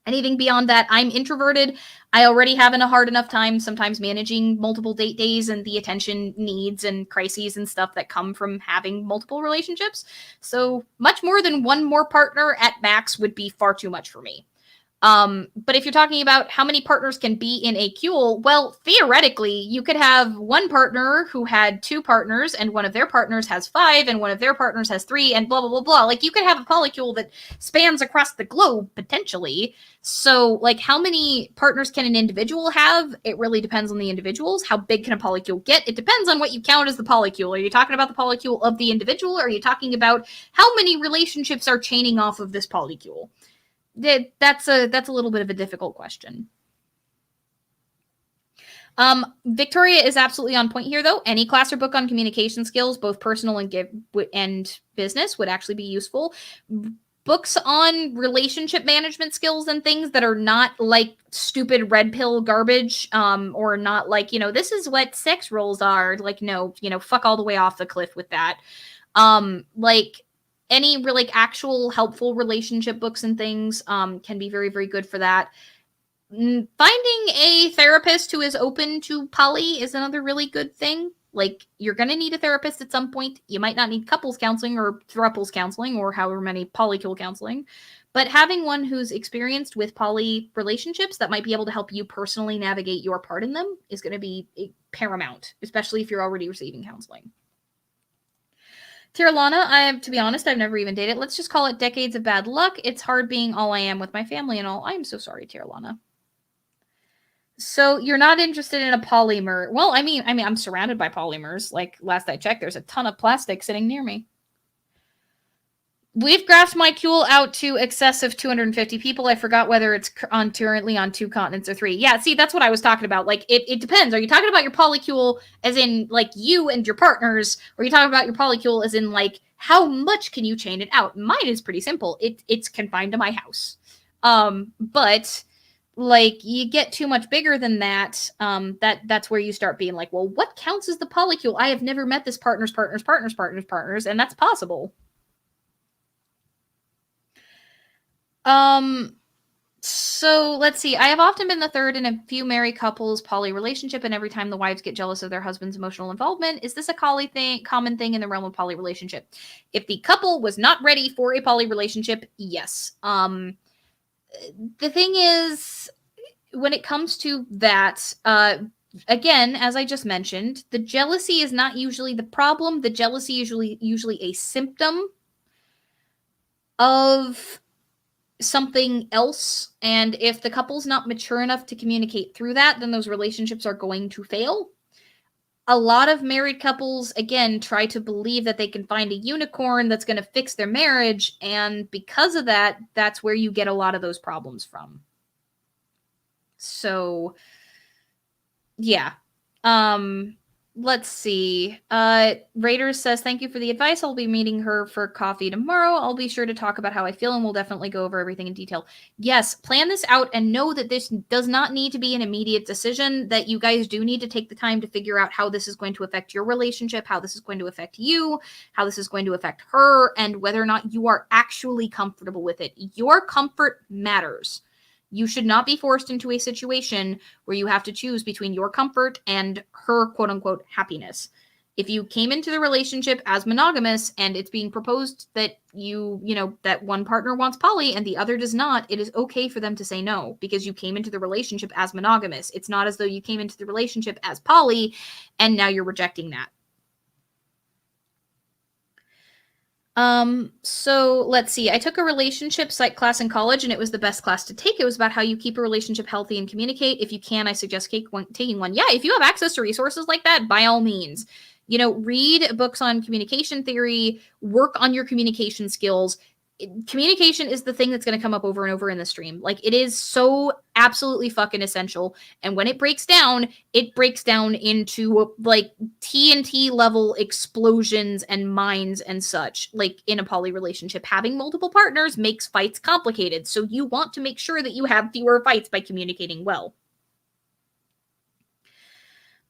Anything beyond that, I'm introverted. I already have a hard enough time sometimes managing multiple date days and the attention needs and crises and stuff that come from having multiple relationships. So much more than 1 more partner at max would be far too much for me. But if you're talking about how many partners can be in a cule, well, theoretically, you could have 1 partner who had 2 partners, and one of their partners has 5, and one of their partners has 3, and blah, blah, blah, blah. Like, you could have a polycule that spans across the globe, potentially. So, like, how many partners can an individual have? It really depends on the individuals. How big can a polycule get? It depends on what you count as the polycule. Are you talking about the polycule of the individual? Or are you talking about how many relationships are chaining off of this polycule? That's a little bit of a difficult question. Victoria is absolutely on point here, though. Any class or book on communication skills, both personal and business, would actually be useful. Books on relationship management skills and things that are not like stupid red pill garbage, or not like, this is what sex roles are. Like, no, fuck all the way off the cliff with that. Like, any really actual helpful relationship books and things can be very, very good for that. Finding a therapist who is open to poly is another really good thing. Like, you're going to need a therapist at some point. You might not need couples counseling or throuples counseling or however many polycule counseling. But having one who's experienced with poly relationships that might be able to help you personally navigate your part in them is going to be paramount, especially if you're already receiving counseling. Tirlana, to be honest, I've never even dated. Let's just call it decades of bad luck. It's hard being all I am with my family and all. I'm so sorry, Tirlana. So you're not interested in a polymer. Well, I mean, I'm surrounded by polymers. Like, last I checked, there's a ton of plastic sitting near me. We've graphed my cule out to excess of 250 people. I forgot whether it's currently on 2 continents or 3. Yeah, see, that's what I was talking about. Like, it depends. Are you talking about your polycule as in, like, you and your partners? Or are you talking about your polycule as in, like, how much can you chain it out? Mine is pretty simple. It's confined to my house. But, like, you get too much bigger than that, that's where you start being like, well, what counts as the polycule? I have never met this partner's partner's partner's partner's partners, and that's possible. So let's see. I have often been the third in a few married couples poly relationship, and every time the wives get jealous of their husband's emotional involvement. Is this a common thing in the realm of poly relationship? If the couple was not ready for a poly relationship, yes. The thing is, when it comes to that, again, as I just mentioned, the jealousy is not usually the problem. The jealousy is usually a symptom of something else, and if the couple's not mature enough to communicate through that, then those relationships are going to fail. A lot of married couples, again, try to believe that they can find a unicorn that's going to fix their marriage, and because of that, that's where you get a lot of those problems from. So, yeah. Let's see. Raiders says, thank you for the advice. I'll be meeting her for coffee tomorrow. I'll be sure to talk about how I feel, and we'll definitely go over everything in detail. Yes, plan this out and know that this does not need to be an immediate decision, that you guys do need to take the time to figure out how this is going to affect your relationship, how this is going to affect you, how this is going to affect her, and whether or not you are actually comfortable with it. Your comfort matters. You should not be forced into a situation where you have to choose between your comfort and her quote unquote happiness. If you came into the relationship as monogamous and it's being proposed that that one partner wants poly and the other does not, it is okay for them to say no because you came into the relationship as monogamous. It's not as though you came into the relationship as poly and now you're rejecting that. So let's see. I took a relationship psych class in college and it was the best class to take. It was about how you keep a relationship healthy and communicate. If you can, I suggest taking one. Yeah, if you have access to resources like that, by all means. Read books on communication theory, work on your communication skills. Communication is the thing that's going to come up over and over in the stream. Like, it is so absolutely fucking essential. And when it breaks down into like TNT level explosions and mines and such. Like, in a poly relationship, having multiple partners makes fights complicated. So you want to make sure that you have fewer fights by communicating well.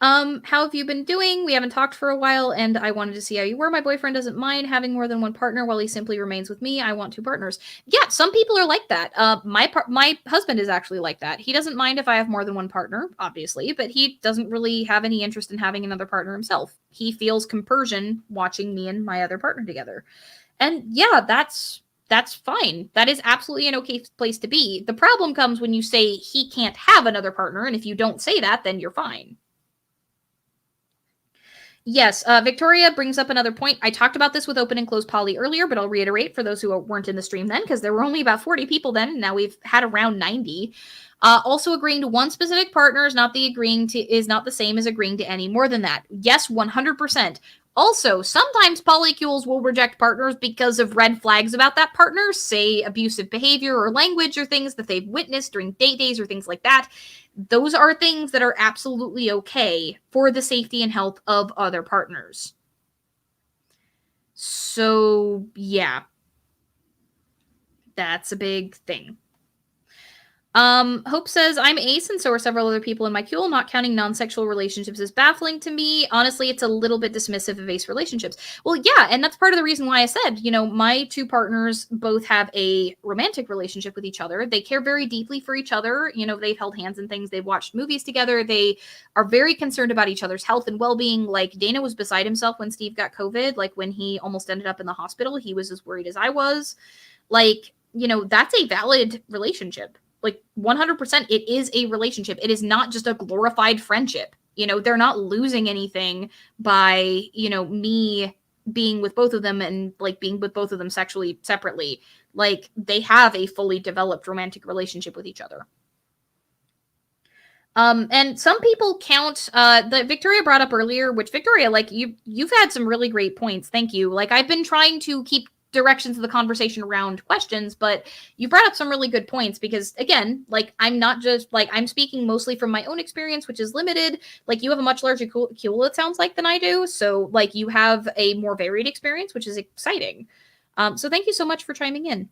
How have you been doing? We haven't talked for a while, and I wanted to see how you were. My boyfriend doesn't mind having more than one partner while he simply remains with me. I want two partners. Yeah, some people are like that. My husband is actually like that. He doesn't mind if I have more than one partner, obviously, but he doesn't really have any interest in having another partner himself. He feels compersion watching me and my other partner together. And yeah, that's fine. That is absolutely an okay place to be. The problem comes when you say he can't have another partner, and if you don't say that, then you're fine. Yes, Victoria brings up another point. I talked about this with open and closed poly earlier, but I'll reiterate for those who weren't in the stream then, because there were only about 40 people then, and now we've had around 90. Also, agreeing to one specific partner is not the same as agreeing to any more than that. Yes, 100%. Also, sometimes polycules will reject partners because of red flags about that partner, say abusive behavior or language or things that they've witnessed during date days or things like that. Those are things that are absolutely okay for the safety and health of other partners. So, yeah. That's a big thing. Hope says, I'm ace and so are several other people in my queue. Not counting non-sexual relationships is baffling to me. Honestly, it's a little bit dismissive of ace relationships. Well, yeah, and that's part of the reason why I said, my two partners both have a romantic relationship with each other. They care very deeply for each other. They've held hands and things. They've watched movies together. They are very concerned about each other's health and well-being. Like, Dana was beside himself when Steve got COVID. Like, when he almost ended up in the hospital, he was as worried as I was. Like, that's a valid relationship. Like, 100%, it is a relationship. It is not just a glorified friendship. They're not losing anything by, me being with both of them and like being with both of them sexually separately. Like, they have a fully developed romantic relationship with each other. And some people count that Victoria brought up earlier, which Victoria, like, you've had some really great points. Thank you. Like, I've been trying to keep directions of the conversation around questions, but you brought up some really good points because, again, like, I'm not just like, I'm speaking mostly from my own experience, which is limited. Like, you have a much larger queue, it sounds like, than I do. So, like, you have a more varied experience, which is exciting. So thank you so much for chiming in.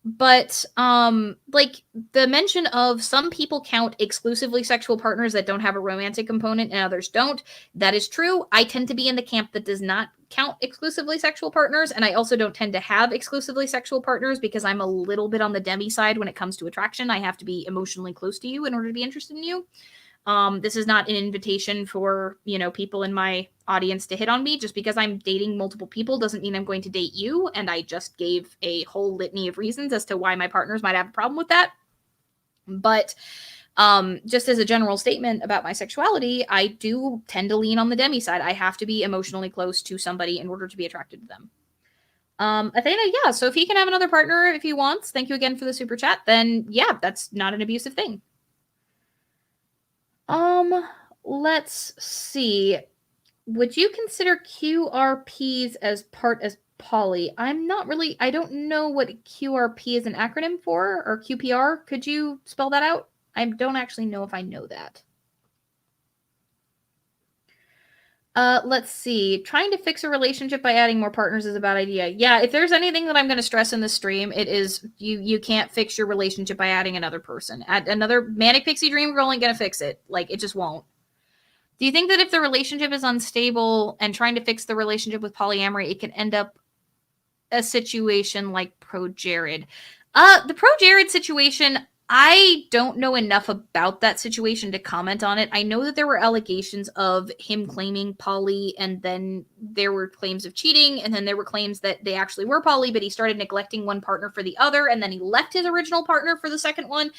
But like, the mention of some people count exclusively sexual partners that don't have a romantic component and others don't, that is true. I tend to be in the camp that does not count exclusively sexual partners, and I also don't tend to have exclusively sexual partners because I'm a little bit on the demi side when it comes to attraction. I have to be emotionally close to you in order to be interested in you. This is not an invitation for, people in my audience to hit on me. Just because I'm dating multiple people doesn't mean I'm going to date you. And I just gave a whole litany of reasons as to why my partners might have a problem with that. But just as a general statement about my sexuality, I do tend to lean on the demi side. I have to be emotionally close to somebody in order to be attracted to them. Athena, yeah. So if he can have another partner if he wants, thank you again for the super chat, then yeah, that's not an abusive thing. Let's see. Would you consider QRPs as poly? I don't know what QRP is an acronym for, or QPR. Could you spell that out? I don't actually know if I know that. Let's see. Trying to fix a relationship by adding more partners is a bad idea. Yeah, if there's anything that I'm going to stress in this stream, it is you can't fix your relationship by adding another person. Add another manic pixie dream girl ain't going to fix it. Like, it just won't. Do you think that if the relationship is unstable and trying to fix the relationship with polyamory, it can end up a situation like Pro Jared? The Pro Jared situation, I don't know enough about that situation to comment on it. I know that there were allegations of him claiming poly, and then there were claims of cheating, and then there were claims that they actually were poly, but he started neglecting one partner for the other, and then he left his original partner for the second one.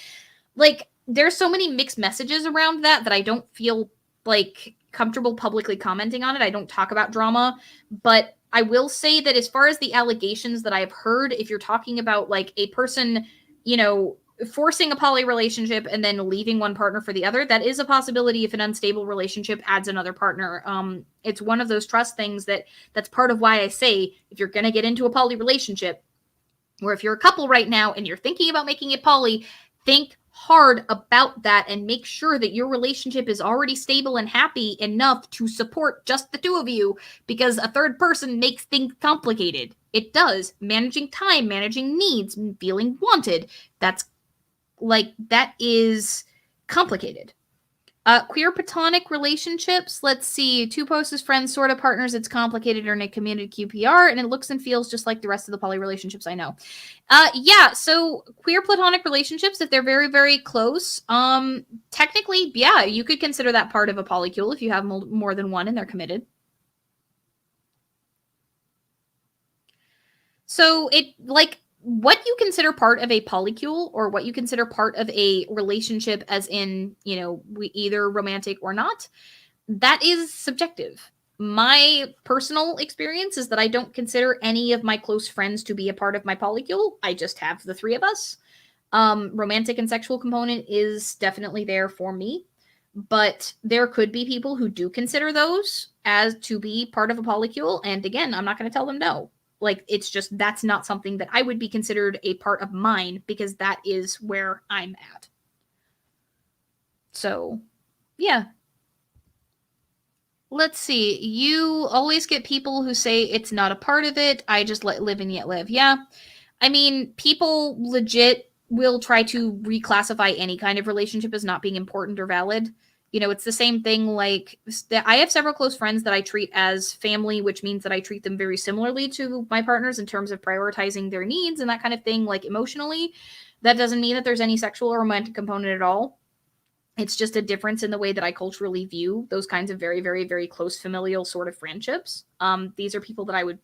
Like, there's so many mixed messages around that I don't feel like comfortable publicly commenting on it. I don't talk about drama, but I will say that as far as the allegations that I've heard, if you're talking about like a person, you know, forcing a poly relationship and then leaving one partner for the other, that is a possibility if an unstable relationship adds another partner. It's one of those trust things that's part of why I say if you're going to get into a poly relationship, or if you're a couple right now and you're thinking about making it poly, think hard about that and make sure that your relationship is already stable and happy enough to support just the two of you, because a third person makes things complicated. It does. Managing time, managing needs, feeling wanted. That is complicated. Queer platonic relationships. Let's see. Two posts as friends, sort of partners. It's complicated or in a community QPR, and it looks and feels just like the rest of the poly relationships I know. Yeah. So queer platonic relationships, if they're very, very close, technically, yeah, you could consider that part of a polycule if you have more than one and they're committed. So what you consider part of a polycule or what you consider part of a relationship, as in, we either romantic or not, that is subjective. My personal experience is that I don't consider any of my close friends to be a part of my polycule. I just have the three of us. Romantic and sexual component is definitely there for me, but there could be people who do consider those as to be part of a polycule. And again, I'm not going to tell them no. Like, it's just, that's not something that I would be considered a part of mine, because that is where I'm at. So, yeah. Let's see. You always get people who say it's not a part of it. I just let live and yet live. Yeah. I mean, people legit will try to reclassify any kind of relationship as not being important or valid. It's the same thing. Like, I have several close friends that I treat as family, which means that I treat them very similarly to my partners in terms of prioritizing their needs and that kind of thing, like emotionally. That doesn't mean that there's any sexual or romantic component at all. It's just a difference in the way that I culturally view those kinds of very, very, very close familial sort of friendships. These are people that I would,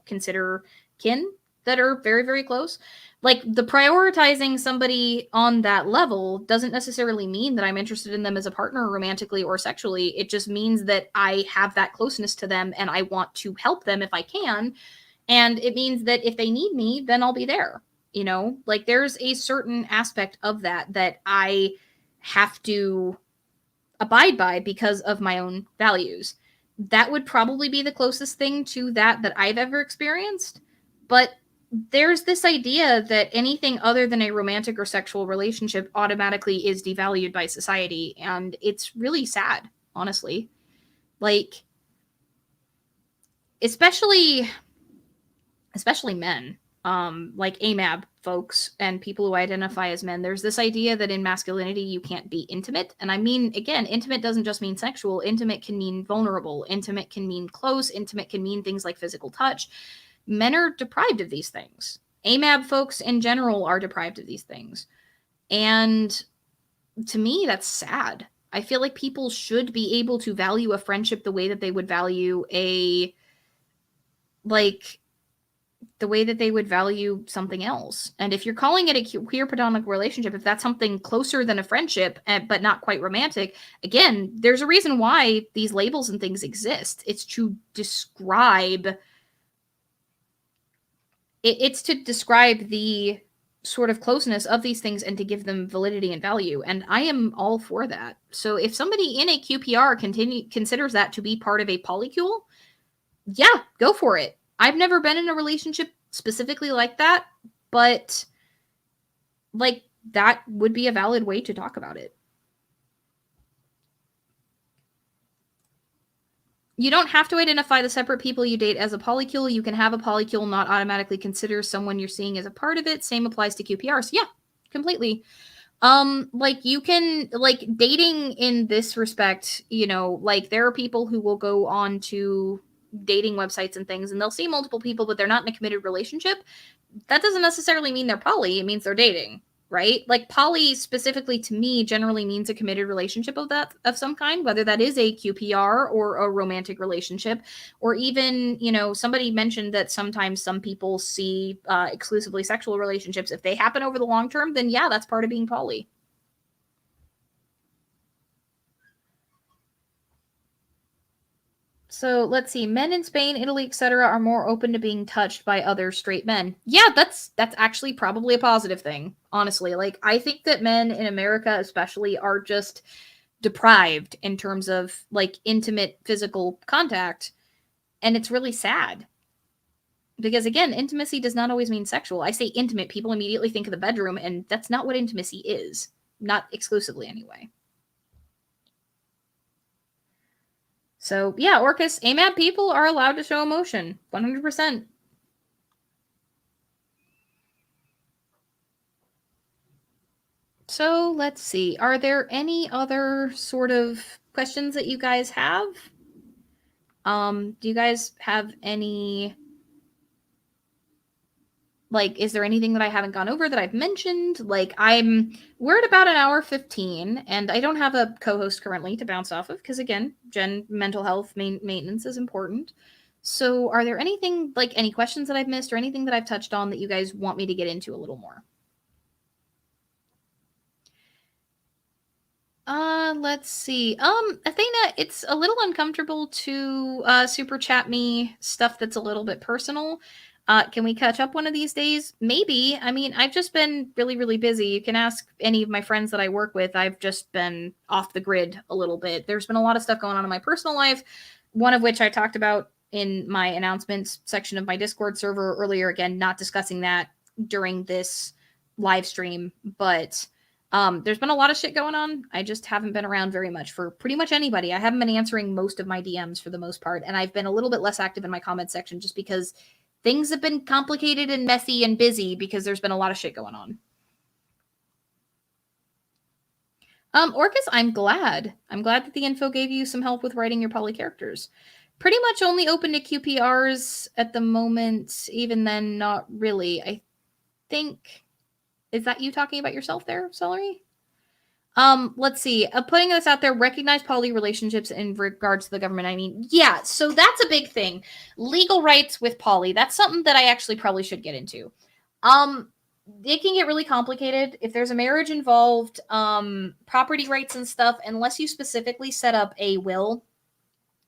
consider kin, that are very, very close. Like, the prioritizing somebody on that level doesn't necessarily mean that I'm interested in them as a partner romantically or sexually. It just means that I have that closeness to them and I want to help them if I can. And it means that if they need me, then I'll be there. Like, there's a certain aspect of that I have to abide by because of my own values. That would probably be the closest thing to that I've ever experienced. But there's this idea that anything other than a romantic or sexual relationship automatically is devalued by society, and it's really sad, honestly. Like, especially men, like AMAB folks and people who identify as men. There's this idea that in masculinity you can't be intimate. And I mean, again, intimate doesn't just mean sexual. Intimate can mean vulnerable. Intimate can mean close. Intimate can mean things like physical touch. Men are deprived of these things. AMAB folks in general are deprived of these things. And to me, that's sad. I feel like people should be able to value a friendship the way that they would value the way that they would value something else. And if you're calling it a queer platonic relationship, if that's something closer than a friendship, but not quite romantic, again, there's a reason why these labels and things exist. It's to describe the sort of closeness of these things and to give them validity and value. And I am all for that. So if somebody in a QPR considers that to be part of a polycule, yeah, go for it. I've never been in a relationship specifically like that, but like, that would be a valid way to talk about it. You don't have to identify the separate people you date as a polycule. You can have a polycule not automatically consider someone you're seeing as a part of it. Same applies to QPRs. Yeah, completely. Like, you can, like, dating in this respect, like, there are people who will go on to dating websites and things, and they'll see multiple people, but they're not in a committed relationship. That doesn't necessarily mean they're poly. It means they're dating. right? Like poly specifically to me generally means a committed relationship of some kind, whether that is a QPR or a romantic relationship, or even, somebody mentioned that sometimes some people see exclusively sexual relationships. If they happen over the long term, then yeah, that's part of being poly. So let's see. Men in Spain, Italy, etc., are more open to being touched by other straight men. Yeah, that's actually probably a positive thing. Honestly, like I think that men in America, especially, are just deprived in terms of like intimate physical contact, and it's really sad because again, intimacy does not always mean sexual. I say intimate, people immediately think of the bedroom, and that's not what intimacy is. Not exclusively, anyway. So yeah, Orcus, AMAB people are allowed to show emotion, 100%. So let's see. Are there any other sort of questions that you guys have? Do you guys have any, like, is there anything that I haven't gone over that I've mentioned? Like, we're at about an hour 15, and I don't have a co-host currently to bounce off of because, again, mental health maintenance is important. So, are there anything, like, any questions that I've missed or anything that I've touched on that you guys want me to get into a little more? Let's see. Athena, it's a little uncomfortable to super chat me stuff that's a little bit personal. Can we catch up one of these days? Maybe. I mean, I've just been really, really busy. You can ask any of my friends that I work with. I've just been off the grid a little bit. There's been a lot of stuff going on in my personal life, one of which I talked about in my announcements section of my Discord server earlier. Again, not discussing that during this live stream, but there's been a lot of shit going on. I just haven't been around very much for pretty much anybody. I haven't been answering most of my DMs for the most part, and I've been a little bit less active in my comment section just because things have been complicated and messy and busy because there's been a lot of shit going on. Orcus, I'm glad. I'm glad that the info gave you some help with writing your poly characters. Pretty much only open to QPRs at the moment. Even then, not really. I think. Is that you talking about yourself there, Celery? Let's see. Putting this out there, recognize poly relationships in regards to the government. I mean, yeah, so that's a big thing. Legal rights with poly. That's something that I actually probably should get into. It can get really complicated if there's a marriage involved, property rights and stuff, unless you specifically set up a will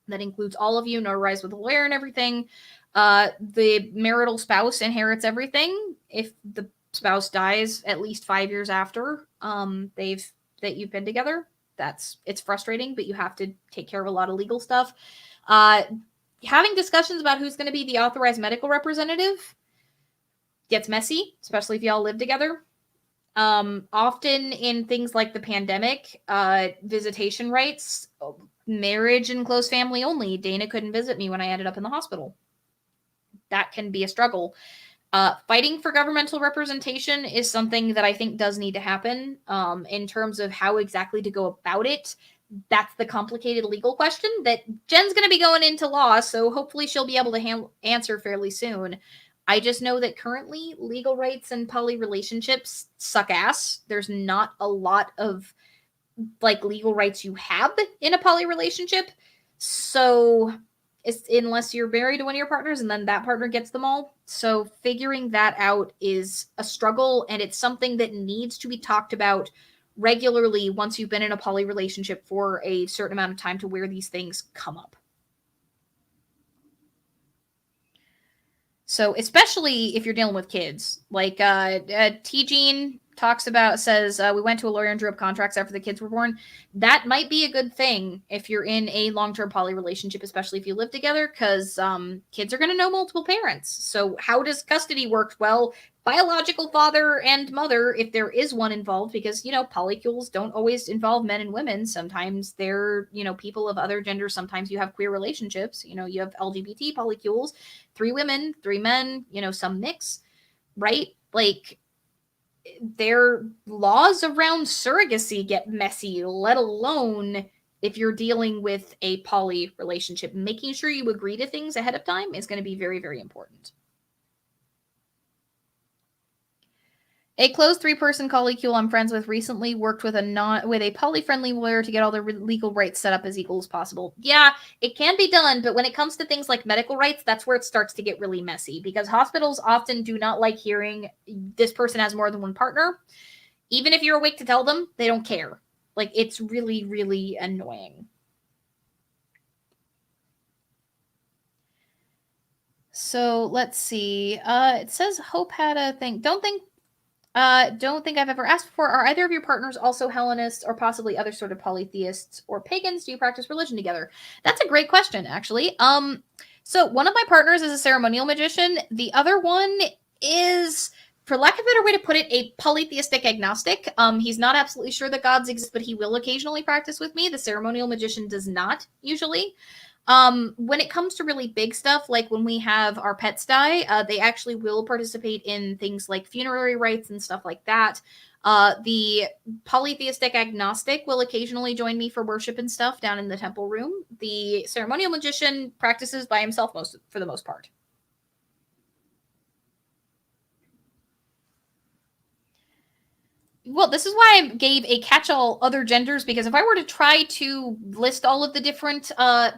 that includes all of you, notarized with a lawyer and everything. The marital spouse inherits everything if the spouse dies at least 5 years after that you've been together. It's frustrating, but you have to take care of a lot of legal stuff. Having discussions about who's going to be the authorized medical representative gets messy, especially if y'all live together. Often in things like the pandemic, visitation rights, marriage and close family only. Dana couldn't visit me when I ended up in the hospital. That can be a struggle. Fighting for governmental representation is something that I think does need to happen. In terms of how exactly to go about it, that's the complicated legal question that Jen's going to be going into law, so hopefully she'll be able to answer fairly soon. I just know that currently legal rights and poly relationships suck ass. There's not a lot of like legal rights you have in a poly relationship. So unless you're married to one of your partners and then that partner gets them all. So figuring that out is a struggle, and it's something that needs to be talked about regularly once you've been in a poly relationship for a certain amount of time to where these things come up. So especially if you're dealing with kids, like T Gene says we went to a lawyer and drew up contracts after the kids were born. That might be a good thing if you're in a long-term poly relationship, especially if you live together, because kids are going to know multiple parents. So how does custody work? Well, biological father and mother, if there is one involved, because polycules don't always involve men and women. Sometimes they're people of other genders. Sometimes you have queer relationships. You have LGBT polycules, 3 women, 3 men. Some mix, right? Like, their laws around surrogacy get messy, let alone if you're dealing with a poly relationship. Making sure you agree to things ahead of time is going to be very, very important. A close 3-person colleague I'm friends with recently worked with a poly-friendly lawyer to get all their legal rights set up as equal as possible. Yeah, it can be done, but when it comes to things like medical rights, that's where it starts to get really messy because hospitals often do not like hearing this person has more than one partner. Even if you're awake to tell them, they don't care. Like, it's really, really annoying. So let's see. It says Hope had a thing. Don't think I've ever asked before. Are either of your partners also Hellenists or possibly other sort of polytheists or pagans? Do you practice religion together? That's a great question, actually. So one of my partners is a ceremonial magician. The other one is, for lack of a better way to put it, a polytheistic agnostic. He's not absolutely sure that gods exist, but he will occasionally practice with me. The ceremonial magician does not usually. When it comes to really big stuff, like when we have our pets die, they actually will participate in things like funerary rites and stuff like that. The polytheistic agnostic will occasionally join me for worship and stuff down in the temple room. The ceremonial magician practices by himself for the most part. Well, this is why I gave a catch-all other genders, because if I were to try to list all of the different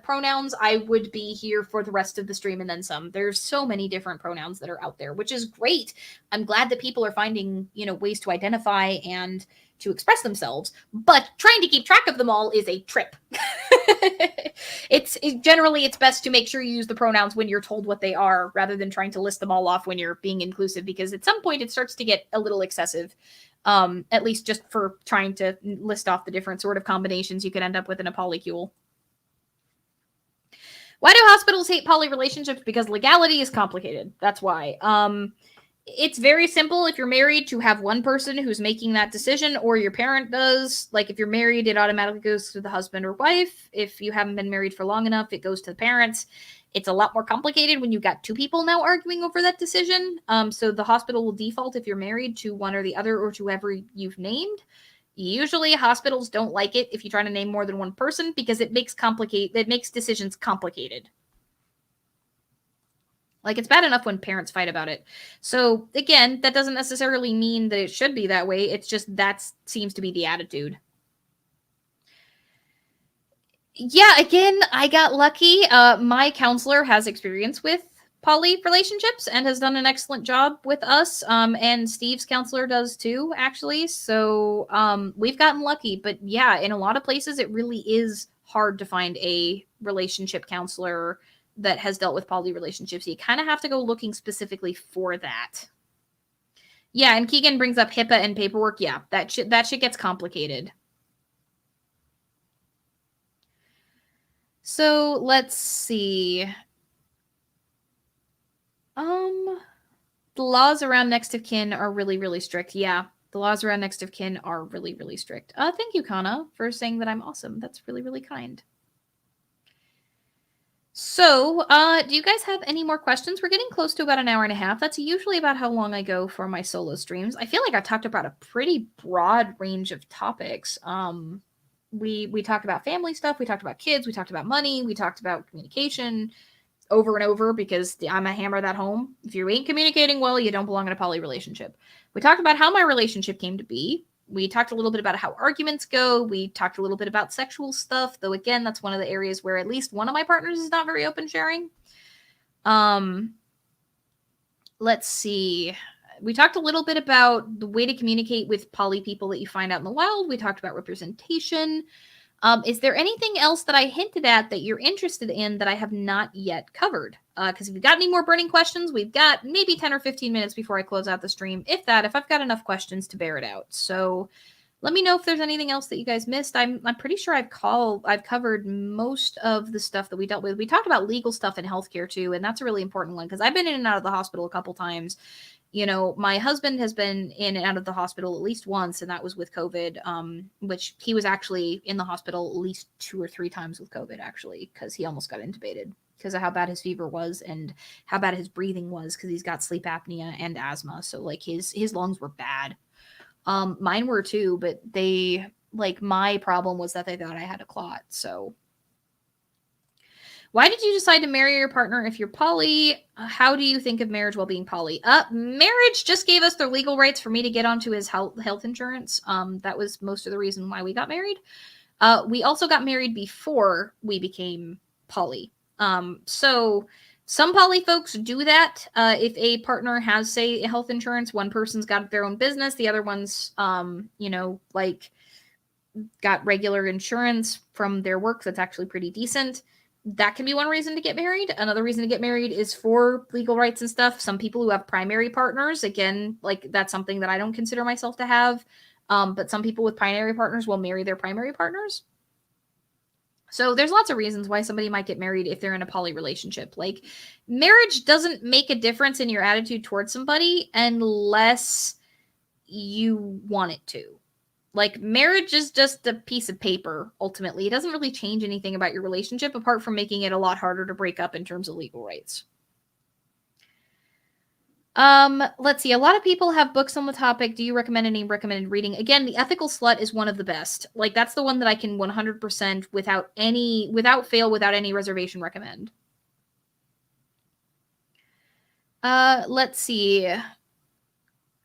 pronouns, I would be here for the rest of the stream and then some. There's so many different pronouns that are out there, which is great. I'm glad that people are finding, ways to identify and to express themselves, but trying to keep track of them all is a trip. Generally it's best to make sure you use the pronouns when you're told what they are rather than trying to list them all off when you're being inclusive, because at some point it starts to get a little excessive. At least just for trying to list off the different sort of combinations you could end up with in a polycule. Why do hospitals hate poly relationships? Because legality is complicated. That's why. It's very simple if you're married to have one person who's making that decision, or your parent does. Like if you're married, it automatically goes to the husband or wife. If you haven't been married for long enough, it goes to the parents. It's a lot more complicated when you've got two people now arguing over that decision. So the hospital will default, if you're married, to one or the other or to whoever you've named. Usually hospitals don't like it if you try to name more than one person, because it makes decisions complicated. Like, it's bad enough when parents fight about it. So again, that doesn't necessarily mean that it should be that way. It's just that seems to be the attitude. Yeah, again, I got lucky. My counselor has experience with poly relationships and has done an excellent job with us. And Steve's counselor does too, actually. So we've gotten lucky. But yeah, in a lot of places, it really is hard to find a relationship counselor that has dealt with poly relationships. You kind of have to go looking specifically for that. Yeah, and Keegan brings up HIPAA and paperwork. Yeah, that shit gets complicated. So let's see. The laws around next of kin are really, really strict. Yeah, the laws around next of kin are really, really strict. Thank you, Kana, for saying that I'm awesome. That's really, really kind. So, do you guys have any more questions? We're getting close to about an hour and a half. That's usually about how long I go for my solo streams. I feel like I talked about a pretty broad range of topics. We talked about family stuff, we talked about kids, we talked about money, we talked about communication over and over, because I'm a hammer that home. If you ain't communicating well, you don't belong in a poly relationship. We talked about how my relationship came to be. We talked a little bit about how arguments go. We talked a little bit about sexual stuff, though again, that's one of the areas where at least one of my partners is not very open sharing. Let's see. We talked a little bit about the way to communicate with poly people that you find out in the wild. We talked about representation. Is there anything else that I hinted at that you're interested in that I have not yet covered? Because if you've got any more burning questions, we've got maybe 10 or 15 minutes before I close out the stream. If I've got enough questions to bear it out. So let me know if there's anything else that you guys missed. I'm pretty sure I've covered most of the stuff that we dealt with. We talked about legal stuff in healthcare too, and that's a really important one because I've been in and out of the hospital a couple times. My husband has been in and out of the hospital at least once, and that was with COVID, which he was actually in the hospital at least 2 or 3 times with COVID, actually, because he almost got intubated because of how bad his fever was and how bad his breathing was, because he's got sleep apnea and asthma. So like his lungs were bad. Mine were too, but my problem was that they thought I had a clot. So Why did you decide to marry your partner if you're poly? How do you think of marriage while being poly? Marriage just gave us the legal rights for me to get onto his health insurance. That was most of the reason why we got married. We also got married before we became poly. So some poly folks do that. If a partner has, say, health insurance, one person's got their own business, the other one's, like got regular insurance from their work that's actually pretty decent. That can be one reason to get married. Another reason to get married is for legal rights and stuff. Some people who have primary partners, again, like that's something that I don't consider myself to have. But some people with primary partners will marry their primary partners. So there's lots of reasons why somebody might get married if they're in a poly relationship. Like marriage doesn't make a difference in your attitude towards somebody unless you want it to. Like marriage is just a piece of paper ultimately. It doesn't really change anything about your relationship apart from making it a lot harder to break up in terms of legal rights. Let's see. A lot of people have books on the topic. Do you recommend any recommended reading? Again, The Ethical Slut is one of the best. Like that's the one that I can 100% without fail, without any reservation recommend. Let's see.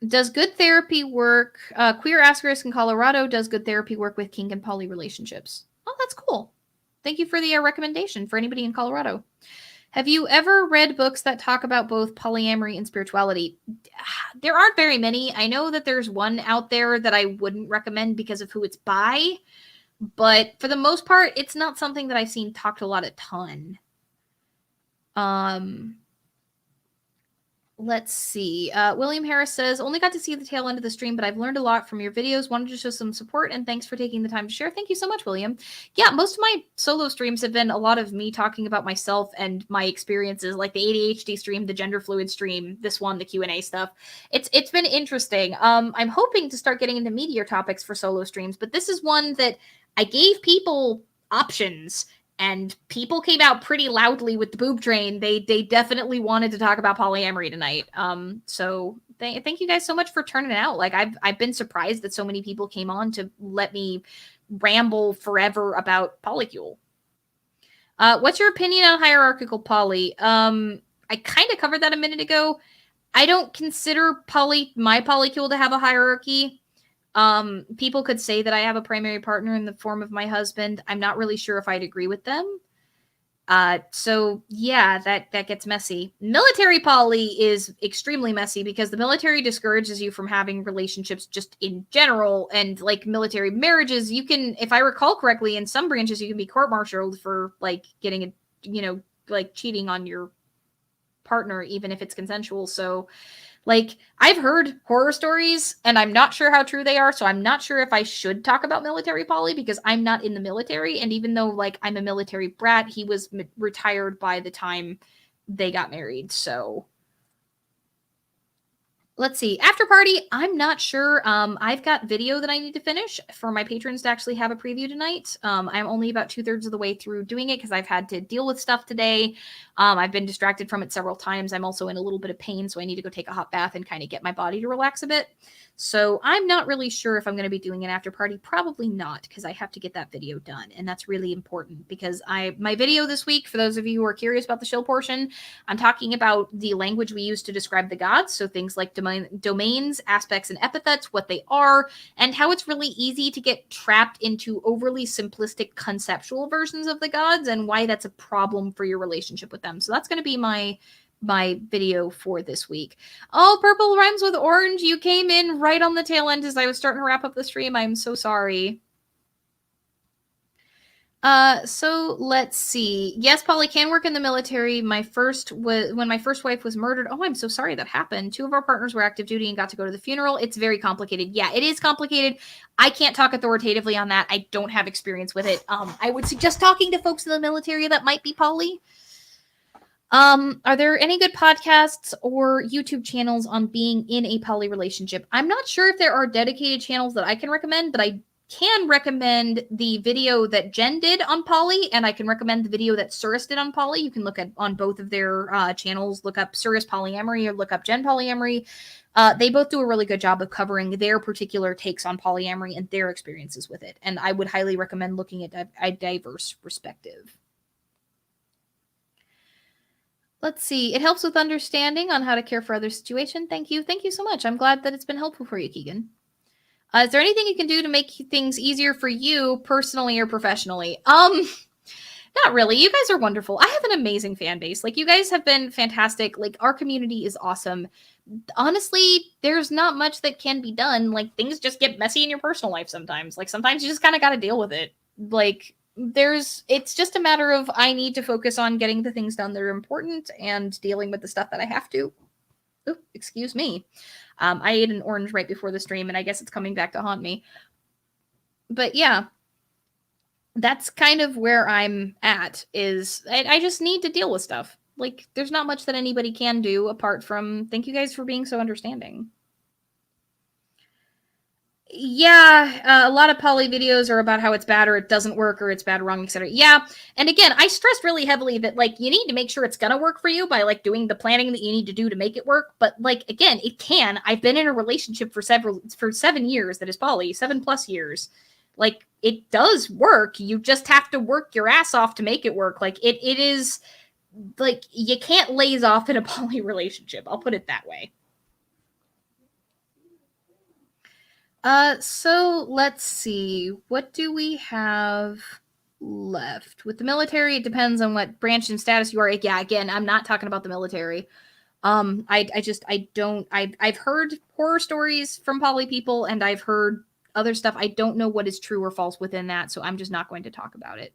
Does good therapy work? Queer Asterisk in Colorado does good therapy work with kink and poly relationships. Oh, that's cool. Thank you for the recommendation for anybody in Colorado. Have you ever read books that talk about both polyamory and spirituality? There aren't very many. I know that there's one out there that I wouldn't recommend because of who it's by, but for the most part, it's not something that I've seen talked a ton. Let's see. William Harris says, only got to see the tail end of the stream, but I've learned a lot from your videos. Wanted to show some support, and thanks for taking the time to share. Thank you so much, William. Yeah, most of my solo streams have been a lot of me talking about myself and my experiences, like the ADHD stream, the gender fluid stream, this one, the Q&A stuff. It's been interesting. I'm hoping to start getting into meatier topics for solo streams, but this is one that I gave people options. And people came out pretty loudly with the boob train. They definitely wanted to talk about polyamory tonight. So thank you guys so much for turning out. Like I've been surprised that so many people came on to let me ramble forever about polycule. What's your opinion on hierarchical poly? I kind of covered that a minute ago. I don't consider my polycule to have a hierarchy. People could say that I have a primary partner in the form of my husband. I'm not really sure if I'd agree with them. So yeah, that gets messy. Military poly is extremely messy because the military discourages you from having relationships just in general, and like military marriages, you can, if I recall correctly, in some branches you can be court-martialed for like getting like cheating on your partner, even if it's consensual. So like, I've heard horror stories, and I'm not sure how true they are, so I'm not sure if I should talk about military poly because I'm not in the military, and even though, like, I'm a military brat, he was retired by the time they got married, so... Let's see. After party, I'm not sure. I've got video that I need to finish for my patrons to actually have a preview tonight. I'm only about 2/3 of the way through doing it because I've had to deal with stuff today. I've been distracted from it several times. I'm also in a little bit of pain, so I need to go take a hot bath and kind of get my body to relax a bit. So I'm not really sure if I'm going to be doing an after party. Probably not, because I have to get that video done, and that's really important because my video this week, for those of you who are curious about the shill portion, I'm talking about the language we use to describe the gods, so things like domains, aspects, and epithets, what they are, and how it's really easy to get trapped into overly simplistic conceptual versions of the gods, and why that's a problem for your relationship with them. So that's going to be my video for this week. Oh, purple rhymes with orange. You came in right on the tail end as I was starting to wrap up the stream. I'm so sorry. So let's see. Yes, Polly can work in the military. When my first wife was murdered. Oh, I'm so sorry that happened. 2 of our partners were active duty and got to go to the funeral. It's very complicated. Yeah, it is complicated. I can't talk authoritatively on that. I don't have experience with it. I would suggest talking to folks in the military that might be poly. Are there any good podcasts or YouTube channels on being in a poly relationship? I'm not sure if there are dedicated channels that I can recommend, but I can recommend the video that Jen did on poly, and I can recommend the video that Surus did on poly. You can look at on both of their channels, look up Surus Polyamory or look up Jen Polyamory. They both do a really good job of covering their particular takes on polyamory and their experiences with it. And I would highly recommend looking at a diverse perspective. Let's see. It helps with understanding on how to care for other situation. Thank you. Thank you so much. I'm glad that it's been helpful for you, Keegan. Is there anything you can do to make things easier for you personally or professionally? Not really. You guys are wonderful. I have an amazing fan base. Like, you guys have been fantastic. Like, our community is awesome. Honestly, there's not much that can be done. Like, things just get messy in your personal life sometimes. Like, sometimes you just kind of got to deal with it. Like, it's just a matter of I need to focus on getting the things done that are important and dealing with the stuff that I have to. Ooh, excuse me. I ate an orange right before the stream, and I guess it's coming back to haunt me. But yeah, that's kind of where I'm at. Is I just need to deal with stuff. Like, there's not much that anybody can do apart from thank you guys for being so understanding. Yeah, a lot of poly videos are about how it's bad or it doesn't work or it's bad, wrong, etc. Yeah, and again, I stressed really heavily that like you need to make sure it's gonna work for you by like doing the planning that you need to do to make it work. But like again, it can. I've been in a relationship for 7 years that is poly, 7+ years. Like it does work. You just have to work your ass off to make it work. Like it is like you can't laze off in a poly relationship. I'll put it that way. So let's see. What do we have left? With the military, it depends on what branch and status you are. Yeah, again, I'm not talking about the military. I've heard horror stories from poly people and I've heard other stuff. I don't know what is true or false within that, so I'm just not going to talk about it.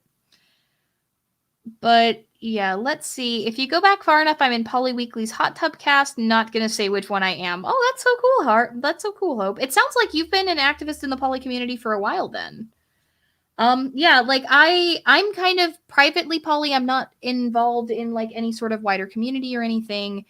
But yeah, let's see. If you go back far enough, I'm in Polly Weekly's Hot Tub Cast. Not gonna say which one I am. Oh, that's so cool, Heart. That's so cool, Hope. It sounds like you've been an activist in the poly community for a while then. Yeah, like I'm kind of privately poly. I'm not involved in like any sort of wider community or anything,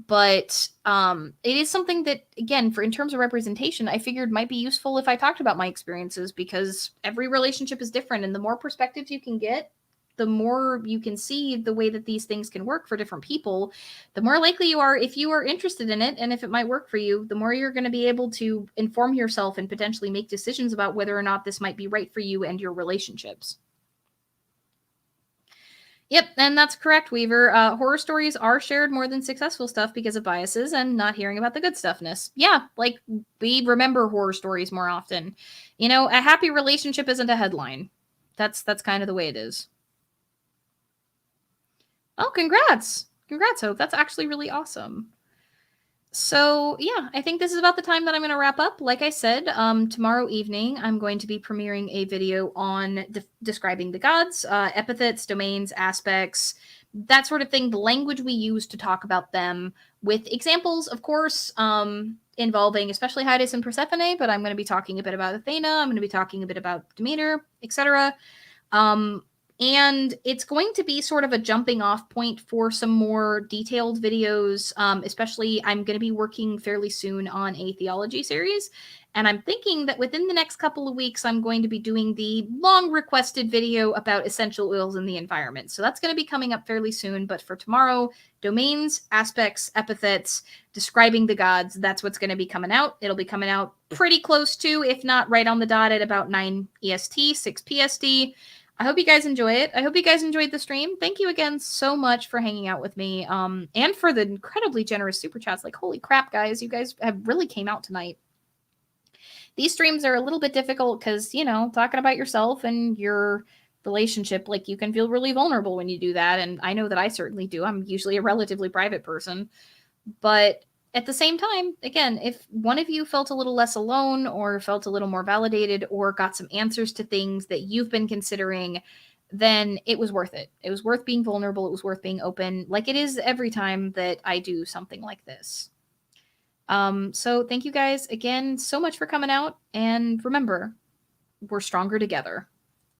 but it is something that again, for in terms of representation, I figured might be useful if I talked about my experiences because every relationship is different and the more perspectives you can get, the more you can see the way that these things can work for different people, the more likely you are, if you are interested in it and if it might work for you, the more you're going to be able to inform yourself and potentially make decisions about whether or not this might be right for you and your relationships. Yep, and that's correct, Weaver. Horror stories are shared more than successful stuff because of biases and not hearing about the good stuffness. Yeah, like we remember horror stories more often. You know, a happy relationship isn't a headline. That's kind of the way it is. Oh, congrats. Congrats, Hope. That's actually really awesome. So, yeah, I think this is about the time that I'm going to wrap up. Like I said, tomorrow evening, I'm going to be premiering a video on describing the gods, epithets, domains, aspects, that sort of thing, the language we use to talk about them, with examples, of course, involving especially Hades and Persephone, but I'm going to be talking a bit about Athena, I'm going to be talking a bit about Demeter, etc. And it's going to be sort of a jumping off point for some more detailed videos. Especially, I'm going to be working fairly soon on a theology series. And I'm thinking that within the next couple of weeks, I'm going to be doing the long requested video about essential oils in the environment. So that's going to be coming up fairly soon. But for tomorrow, domains, aspects, epithets, describing the gods, that's what's going to be coming out. It'll be coming out pretty close to, if not right on the dot at about 9 EST, 6 PST. I hope you guys enjoy it. I hope you guys enjoyed the stream. Thank you again so much for hanging out with me, and for the incredibly generous super chats. Like, holy crap, guys, you guys have really came out tonight. These streams are a little bit difficult because, you know, talking about yourself and your relationship, like, you can feel really vulnerable when you do that, and I know that I certainly do. I'm usually a relatively private person, but at the same time, again, if one of you felt a little less alone or felt a little more validated or got some answers to things that you've been considering, then it was worth it. It was worth being vulnerable. It was worth being open, like it is every time that I do something like this. So thank you guys again so much for coming out. And remember, we're stronger together.